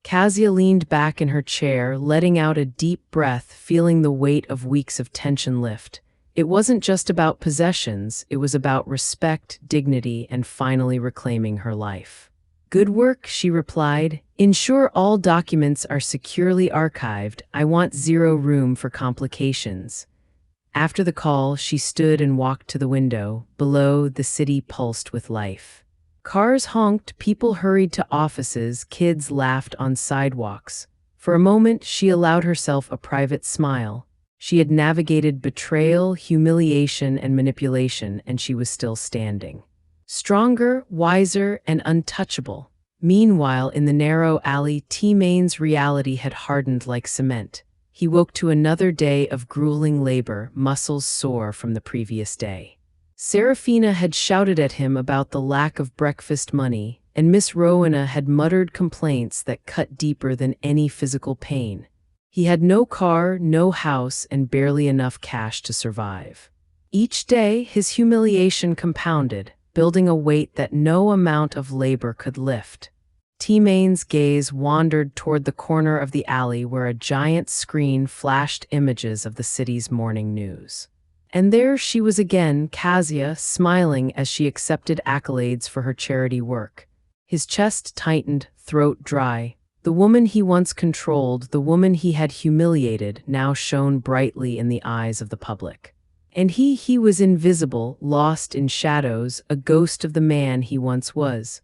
Kazuya leaned back in her chair, letting out a deep breath, feeling the weight of weeks of tension lift. It wasn't just about possessions, it was about respect, dignity, and finally reclaiming her life. "Good work," she replied. "Ensure all documents are securely archived. I want zero room for complications." After the call, she stood and walked to the window. Below, the city pulsed with life. Cars honked, people hurried to offices, kids laughed on sidewalks. For a moment, she allowed herself a private smile. She had navigated betrayal, humiliation, and manipulation, and she was still standing. Stronger, wiser, and untouchable. Meanwhile, in the narrow alley, T-Main's reality had hardened like cement. He woke to another day of grueling labor, muscles sore from the previous day. Serafina had shouted at him about the lack of breakfast money, and Miss Rowena had muttered complaints that cut deeper than any physical pain. He had no car, no house, and barely enough cash to survive. Each day, his humiliation compounded, building a weight that no amount of labor could lift. T-Main's gaze wandered toward the corner of the alley where a giant screen flashed images of the city's morning news. And there she was again, Kazaya, smiling as she accepted accolades for her charity work. His chest tightened, throat dry. The woman he once controlled, the woman he had humiliated, now shone brightly in the eyes of the public. And he was invisible, lost in shadows, a ghost of the man he once was.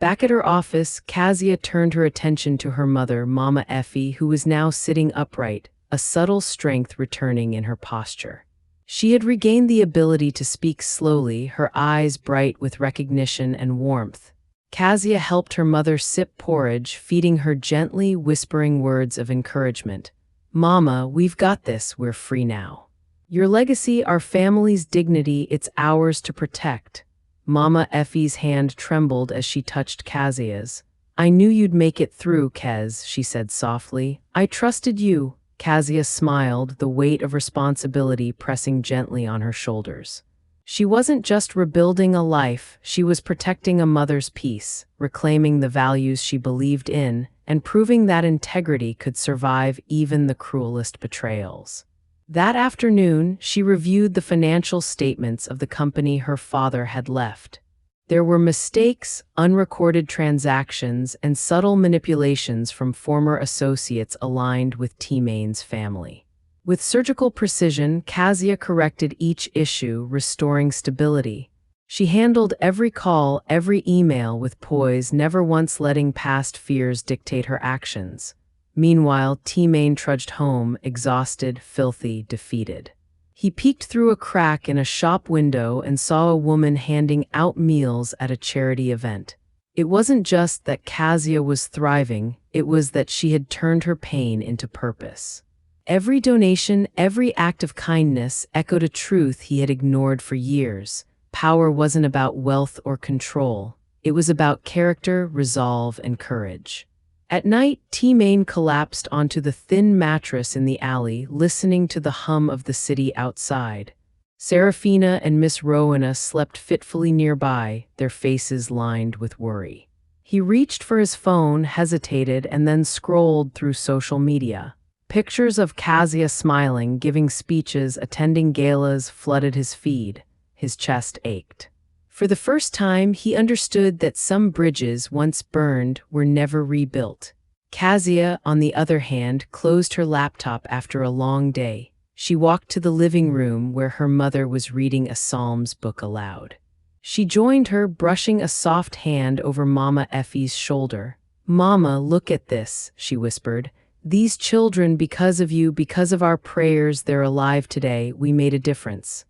Back at her office, Kazaya turned her attention to her mother, Mama Effie, who was now sitting upright, a subtle strength returning in her posture. She had regained the ability to speak slowly, her eyes bright with recognition and warmth. Kazaya helped her mother sip porridge, feeding her gently, whispering words of encouragement. "Mama, we've got this, we're free now. Your legacy, our family's dignity, it's ours to protect." Mama Effie's hand trembled as she touched Kazaya's. "I knew you'd make it through, Kez," she said softly. "I trusted you." Kazaya smiled, the weight of responsibility pressing gently on her shoulders. She wasn't just rebuilding a life, she was protecting a mother's peace, reclaiming the values she believed in, and proving that integrity could survive even the cruelest betrayals. That afternoon, she reviewed the financial statements of the company her father had left. There were mistakes, unrecorded transactions, and subtle manipulations from former associates aligned with T-Main's family. With surgical precision, Kazaya corrected each issue, restoring stability. She handled every call, every email with poise, never once letting past fears dictate her actions. Meanwhile, T-Main trudged home, exhausted, filthy, defeated. He peeked through a crack in a shop window and saw a woman handing out meals at a charity event. It wasn't just that Kazaya was thriving, it was that she had turned her pain into purpose. Every donation, every act of kindness echoed a truth he had ignored for years. Power wasn't about wealth or control. It was about character, resolve, and courage. At night, T-Main collapsed onto the thin mattress in the alley, listening to the hum of the city outside. Serafina and Miss Rowena slept fitfully nearby, their faces lined with worry. He reached for his phone, hesitated, and then scrolled through social media. Pictures of Kazaya smiling, giving speeches, attending galas flooded his feed. His chest ached. For the first time, he understood that some bridges, once burned, were never rebuilt. Kazaya, on the other hand, closed her laptop after a long day. She walked to the living room where her mother was reading a Psalms book aloud. She joined her, brushing a soft hand over Mama Effie's shoulder. "Mama, look at this," she whispered. "These children, because of you, because of our prayers, they're alive today. We made a difference."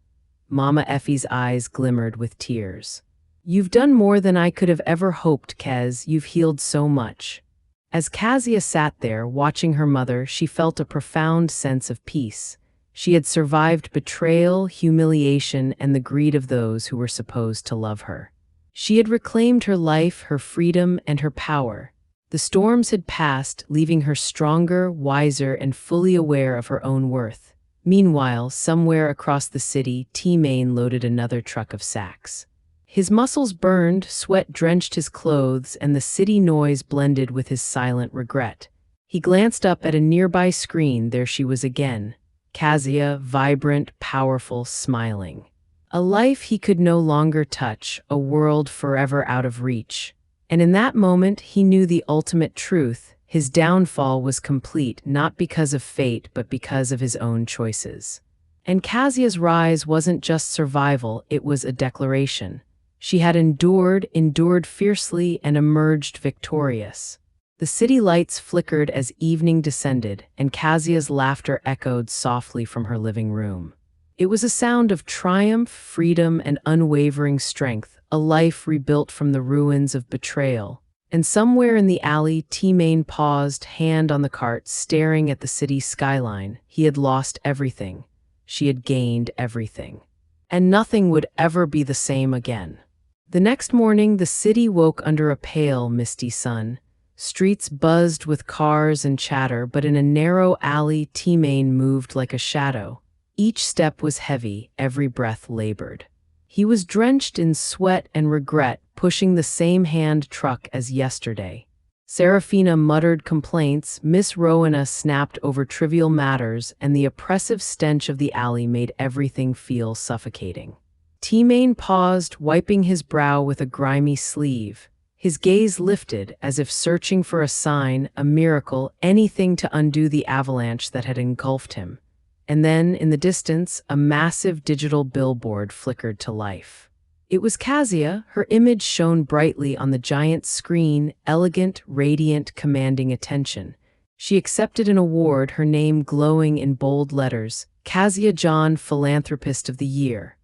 Mama Effie's eyes glimmered with tears. "You've done more than I could have ever hoped, Kez. You've healed so much." As Kazaya sat there, watching her mother, she felt a profound sense of peace. She had survived betrayal, humiliation, and the greed of those who were supposed to love her. She had reclaimed her life, her freedom, and her power. The storms had passed, leaving her stronger, wiser, and fully aware of her own worth. Meanwhile, somewhere across the city, T-Main loaded another truck of sacks. His muscles burned, sweat drenched his clothes, and the city noise blended with his silent regret. He glanced up at a nearby screen. There she was again. Kazaya, vibrant, powerful, smiling. A life he could no longer touch, a world forever out of reach. And in that moment, he knew the ultimate truth. His downfall was complete, not because of fate, but because of his own choices. And Kazia's rise wasn't just survival, it was a declaration. She had endured fiercely, and emerged victorious. The city lights flickered as evening descended, and Kazia's laughter echoed softly from her living room. It was a sound of triumph, freedom, and unwavering strength, a life rebuilt from the ruins of betrayal. And somewhere in the alley, T-Main paused, hand on the cart, staring at the city skyline. He had lost everything. She had gained everything. And nothing would ever be the same again. The next morning, the city woke under a pale, misty sun. Streets buzzed with cars and chatter, but in a narrow alley, T-Main moved like a shadow. Each step was heavy, every breath labored. He was drenched in sweat and regret, pushing the same hand truck as yesterday. Serafina muttered complaints, Miss Rowena snapped over trivial matters, and the oppressive stench of the alley made everything feel suffocating. T-Main paused, wiping his brow with a grimy sleeve. His gaze lifted, as if searching for a sign, a miracle, anything to undo the avalanche that had engulfed him. And then, in the distance, a massive digital billboard flickered to life. It was Kazaya. Her image shone brightly on the giant screen, elegant, radiant, commanding attention. She accepted an award, her name glowing in bold letters, Kazaya John, Philanthropist of the Year.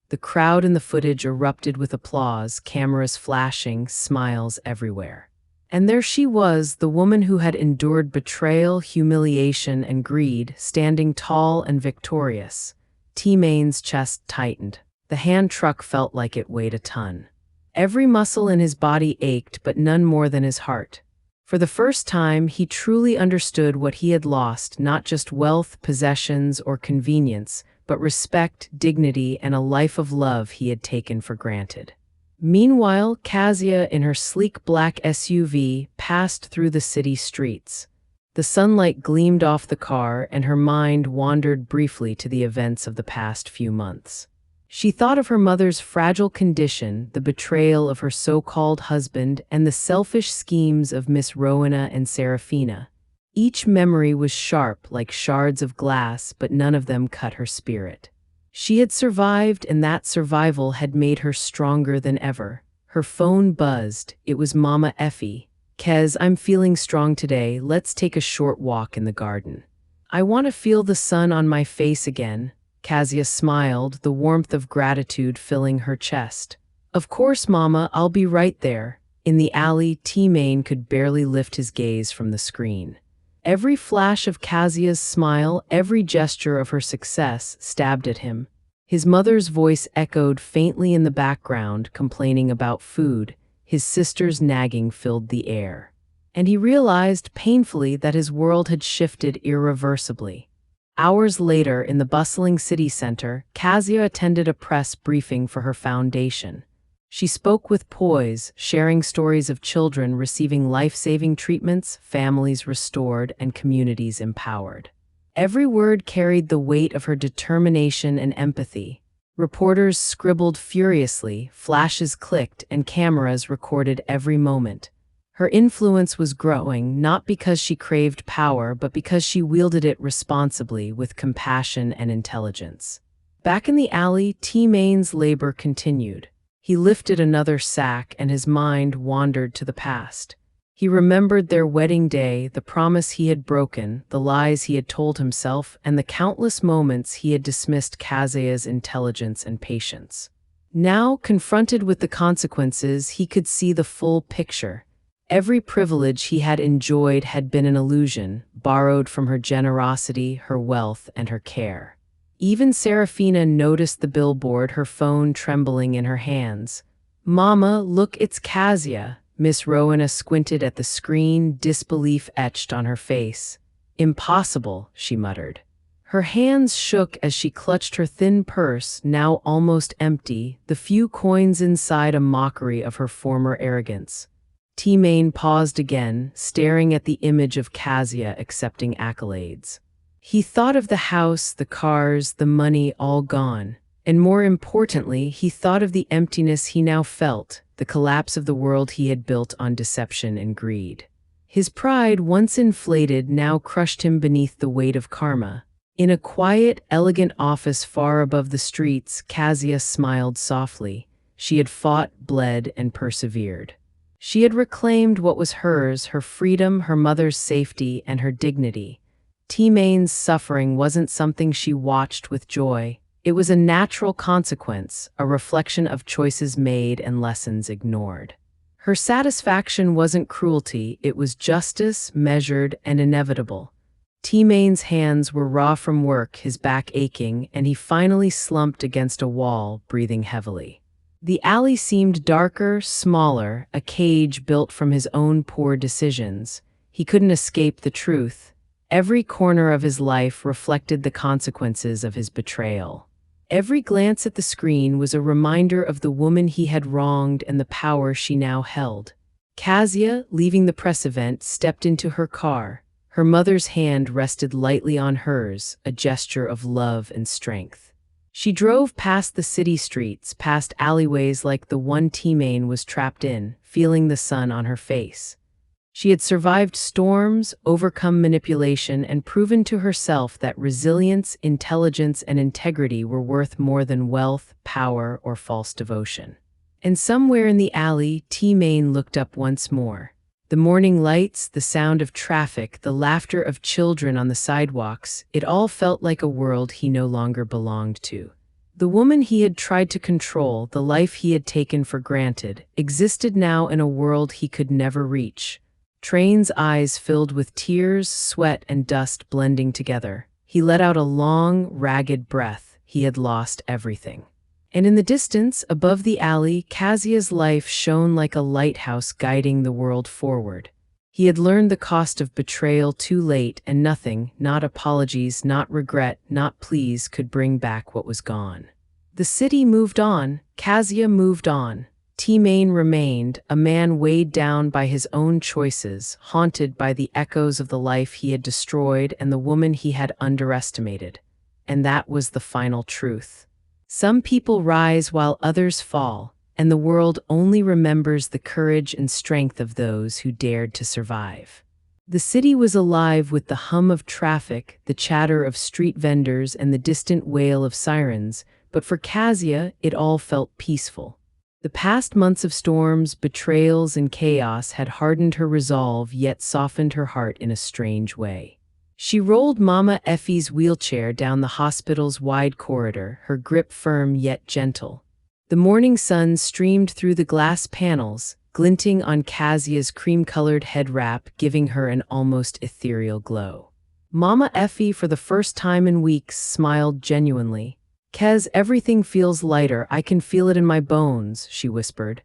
The crowd in the footage erupted with applause, cameras flashing, smiles everywhere. And there she was, the woman who had endured betrayal, humiliation, and greed, standing tall and victorious. T-Main's chest tightened. The hand truck felt like it weighed a ton. Every muscle in his body ached, but none more than his heart. For the first time, he truly understood what he had lost, not just wealth, possessions, or convenience, but respect, dignity, and a life of love he had taken for granted. Meanwhile, Kazaya, in her sleek black SUV, passed through the city streets. The sunlight gleamed off the car, and her mind wandered briefly to the events of the past few months. She thought of her mother's fragile condition, the betrayal of her so-called husband, and the selfish schemes of Miss Rowena and Serafina. Each memory was sharp, like shards of glass, but none of them cut her spirit. She had survived, and that survival had made her stronger than ever. Her phone buzzed. It was Mama Effie. Kez, I'm feeling strong today. Let's take a short walk in the garden. I want to feel the sun on my face again. Kazaya smiled, the warmth of gratitude filling her chest. Of course, Mama, I'll be right there. In the alley, T-Main could barely lift his gaze from the screen. Every flash of Kazia's smile, every gesture of her success, stabbed at him. His mother's voice echoed faintly in the background, complaining about food. His sister's nagging filled the air. And he realized painfully that his world had shifted irreversibly. Hours later, in the bustling city center, Kazaya attended a press briefing for her foundation. She spoke with poise, sharing stories of children receiving life-saving treatments, families restored, and communities empowered. Every word carried the weight of her determination and empathy. Reporters scribbled furiously, flashes clicked, and cameras recorded every moment. Her influence was growing, not because she craved power, but because she wielded it responsibly, with compassion and intelligence. Back in the alley, T-Main's labor continued. He lifted another sack, and his mind wandered to the past. He remembered their wedding day, the promise he had broken, the lies he had told himself, and the countless moments he had dismissed Kazaya's intelligence and patience. Now, confronted with the consequences, he could see the full picture. Every privilege he had enjoyed had been an illusion, borrowed from her generosity, her wealth, and her care. Even Serafina noticed the billboard, her phone trembling in her hands. Mama, look, it's Kazaya. Miss Rowena squinted at the screen, disbelief etched on her face. Impossible, she muttered. Her hands shook as she clutched her thin purse, now almost empty, the few coins inside a mockery of her former arrogance. T-Main paused again, staring at the image of Kazaya accepting accolades. He thought of the house, the cars, the money, all gone. And more importantly, he thought of the emptiness he now felt, the collapse of the world he had built on deception and greed. His pride, once inflated, now crushed him beneath the weight of karma. In a quiet, elegant office far above the streets, Kazaya smiled softly. She had fought, bled, and persevered. She had reclaimed what was hers, her freedom, her mother's safety, and her dignity. T-Main's suffering wasn't something she watched with joy. It was a natural consequence, a reflection of choices made and lessons ignored. Her satisfaction wasn't cruelty, it was justice, measured and inevitable. T-Main's hands were raw from work, his back aching, and he finally slumped against a wall, breathing heavily. The alley seemed darker, smaller, a cage built from his own poor decisions. He couldn't escape the truth. Every corner of his life reflected the consequences of his betrayal. Every glance at the screen was a reminder of the woman he had wronged and the power she now held. Kazaya, leaving the press event, stepped into her car. Her mother's hand rested lightly on hers, a gesture of love and strength. She drove past the city streets, past alleyways like the one T-Main was trapped in, feeling the sun on her face. She had survived storms, overcome manipulation, and proven to herself that resilience, intelligence, and integrity were worth more than wealth, power, or false devotion. And somewhere in the alley, T-Main looked up once more. The morning lights, the sound of traffic, the laughter of children on the sidewalks, it all felt like a world he no longer belonged to. The woman he had tried to control, the life he had taken for granted, existed now in a world he could never reach. Train's eyes filled with tears, sweat, and dust blending together. He let out a long, ragged breath. He had lost everything. And in the distance, above the alley, Kazia's life shone like a lighthouse guiding the world forward. He had learned the cost of betrayal too late, and nothing, not apologies, not regret, not pleas, could bring back what was gone. The city moved on. Kazaya moved on. T-Main remained, a man weighed down by his own choices, haunted by the echoes of the life he had destroyed and the woman he had underestimated. And that was the final truth. Some people rise while others fall, and the world only remembers the courage and strength of those who dared to survive. The city was alive with the hum of traffic, the chatter of street vendors, and the distant wail of sirens, but for Kazaya, it all felt peaceful. The past months of storms, betrayals, and chaos had hardened her resolve, yet softened her heart in a strange way. She rolled Mama Effie's wheelchair down the hospital's wide corridor, her grip firm yet gentle. The morning sun streamed through the glass panels, glinting on Kazia's cream-colored head wrap, giving her an almost ethereal glow. Mama Effie, for the first time in weeks, smiled genuinely. "Kaz, everything feels lighter. I can feel it in my bones," she whispered.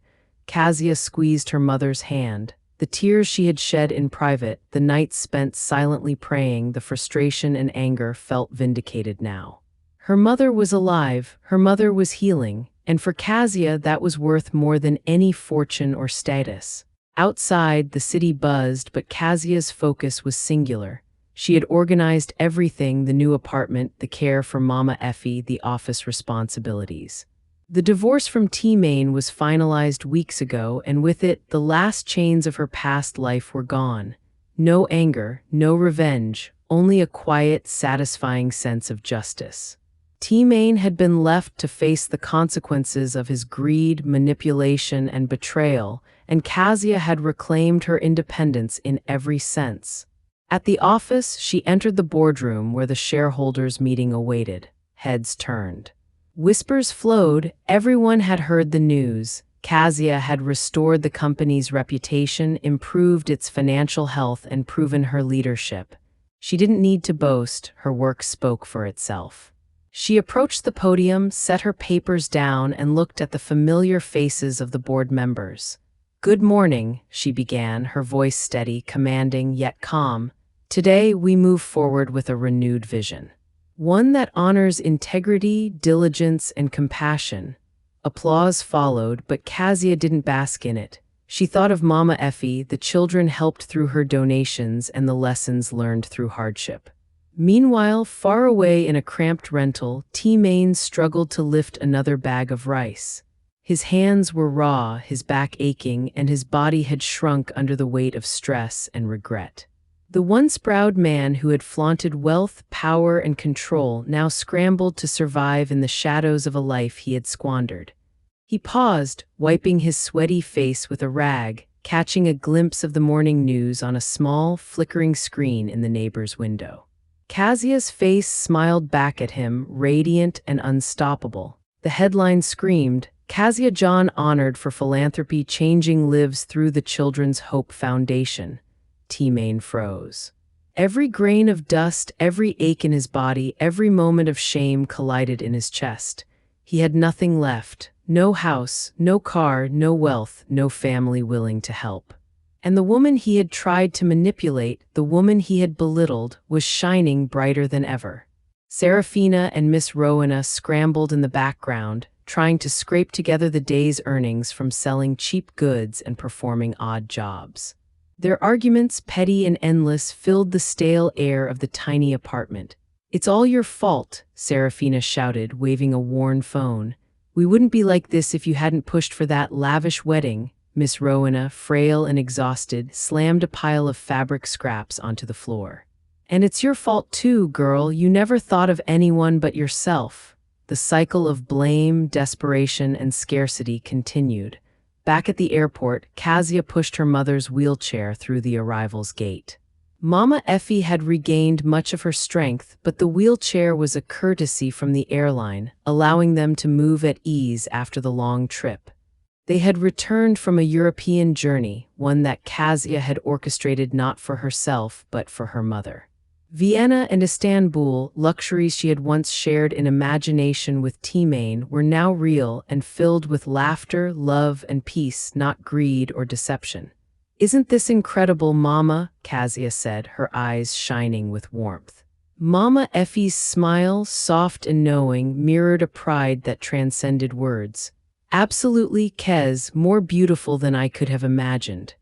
Kazaya squeezed her mother's hand. The tears she had shed in private, the nights spent silently praying, the frustration and anger felt vindicated now. Her mother was alive, her mother was healing, and for Kazaya that was worth more than any fortune or status. Outside, the city buzzed, but Kazia's focus was singular. She had organized everything: the new apartment, the care for Mama Effie, the office responsibilities. The divorce from T-Main was finalized weeks ago, and with it, the last chains of her past life were gone. No anger, no revenge, only a quiet, satisfying sense of justice. T-Main had been left to face the consequences of his greed, manipulation, and betrayal, and Kazaya had reclaimed her independence in every sense. At the office, she entered the boardroom where the shareholders' meeting awaited. Heads turned. Whispers flowed. Everyone had heard the news. Kazaya had restored the company's reputation, improved its financial health, and proven her leadership. She didn't need to boast. Her work spoke for itself. She approached the podium, set her papers down, and looked at the familiar faces of the board members. "Good morning," she began, her voice steady, commanding, yet calm. "Today, we move forward with a renewed vision. One that honors integrity, diligence, and compassion." Applause followed, but Kazaya didn't bask in it. She thought of Mama Effie, the children helped through her donations, and the lessons learned through hardship. Meanwhile, far away in a cramped rental, T-Main struggled to lift another bag of rice. His hands were raw, his back aching, and his body had shrunk under the weight of stress and regret. The once proud man who had flaunted wealth, power, and control now scrambled to survive in the shadows of a life he had squandered. He paused, wiping his sweaty face with a rag, catching a glimpse of the morning news on a small, flickering screen in the neighbor's window. Kazia's face smiled back at him, radiant and unstoppable. The headline screamed, "Kazaya John honored for philanthropy changing lives through the Children's Hope Foundation." T-Main froze. Every grain of dust, every ache in his body, every moment of shame collided in his chest. He had nothing left. No house, no car, no wealth, no family willing to help. And the woman he had tried to manipulate, the woman he had belittled, was shining brighter than ever. Serafina and Miss Rowena scrambled in the background, trying to scrape together the day's earnings from selling cheap goods and performing odd jobs. Their arguments, petty and endless, filled the stale air of the tiny apartment. "It's all your fault," Serafina shouted, waving a worn phone. "We wouldn't be like this if you hadn't pushed for that lavish wedding." Miss Rowena, frail and exhausted, slammed a pile of fabric scraps onto the floor. "And it's your fault too, girl. You never thought of anyone but yourself." The cycle of blame, desperation, and scarcity continued. Back at the airport, Kazaya pushed her mother's wheelchair through the arrival's gate. Mama Effie had regained much of her strength, but the wheelchair was a courtesy from the airline, allowing them to move at ease after the long trip. They had returned from a European journey, one that Kazaya had orchestrated not for herself, but for her mother. Vienna and Istanbul, luxuries she had once shared in imagination with T-Main, were now real and filled with laughter, love, and peace, not greed or deception. "Isn't this incredible, Mama?" Kazaya said, her eyes shining with warmth. Mama Effie's smile, soft and knowing, mirrored a pride that transcended words. "Absolutely, Kez, more beautiful than I could have imagined."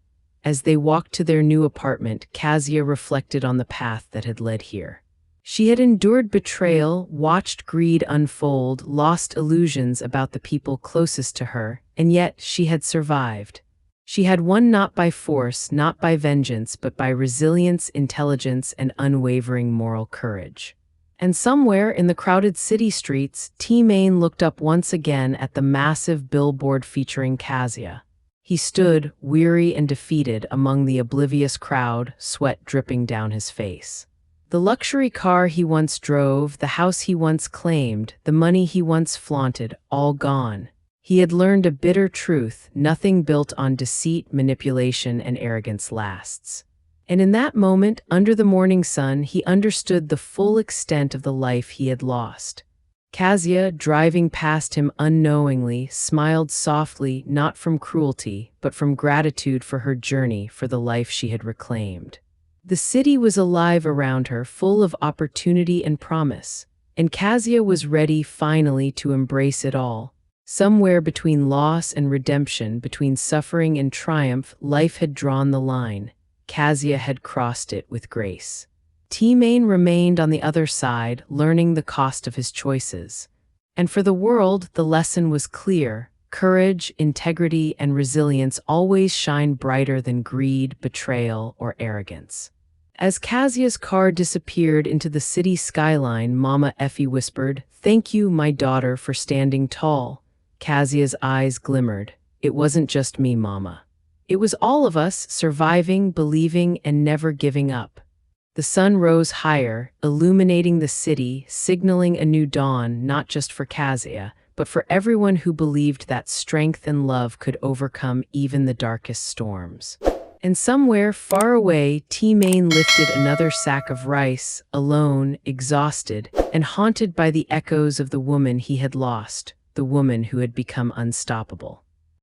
As they walked to their new apartment, Kazaya reflected on the path that had led here. She had endured betrayal, watched greed unfold, lost illusions about the people closest to her, and yet she had survived. She had won not by force, not by vengeance, but by resilience, intelligence, and unwavering moral courage. And somewhere in the crowded city streets, T-Main looked up once again at the massive billboard featuring Kazaya. He stood, weary and defeated, among the oblivious crowd, sweat dripping down his face. The luxury car he once drove, the house he once claimed, the money he once flaunted, all gone. He had learned a bitter truth: nothing built on deceit, manipulation, and arrogance lasts. And in that moment, under the morning sun, he understood the full extent of the life he had lost. Kazaya, driving past him unknowingly, smiled softly, not from cruelty, but from gratitude for her journey, for the life she had reclaimed. The city was alive around her, full of opportunity and promise, and Kazaya was ready finally to embrace it all. Somewhere between loss and redemption, between suffering and triumph, life had drawn the line. Kazaya had crossed it with grace. T-Main remained on the other side, learning the cost of his choices. And for the world, the lesson was clear: courage, integrity, and resilience always shine brighter than greed, betrayal, or arrogance. As Kazaya's car disappeared into the city skyline, Mama Effie whispered, "Thank you, my daughter, for standing tall." Kazaya's eyes glimmered. "It wasn't just me, Mama. It was all of us, surviving, believing, and never giving up." The sun rose higher, illuminating the city, signaling a new dawn, not just for Kazaya, but for everyone who believed that strength and love could overcome even the darkest storms. And somewhere far away, T-Main lifted another sack of rice, alone, exhausted, and haunted by the echoes of the woman he had lost, the woman who had become unstoppable.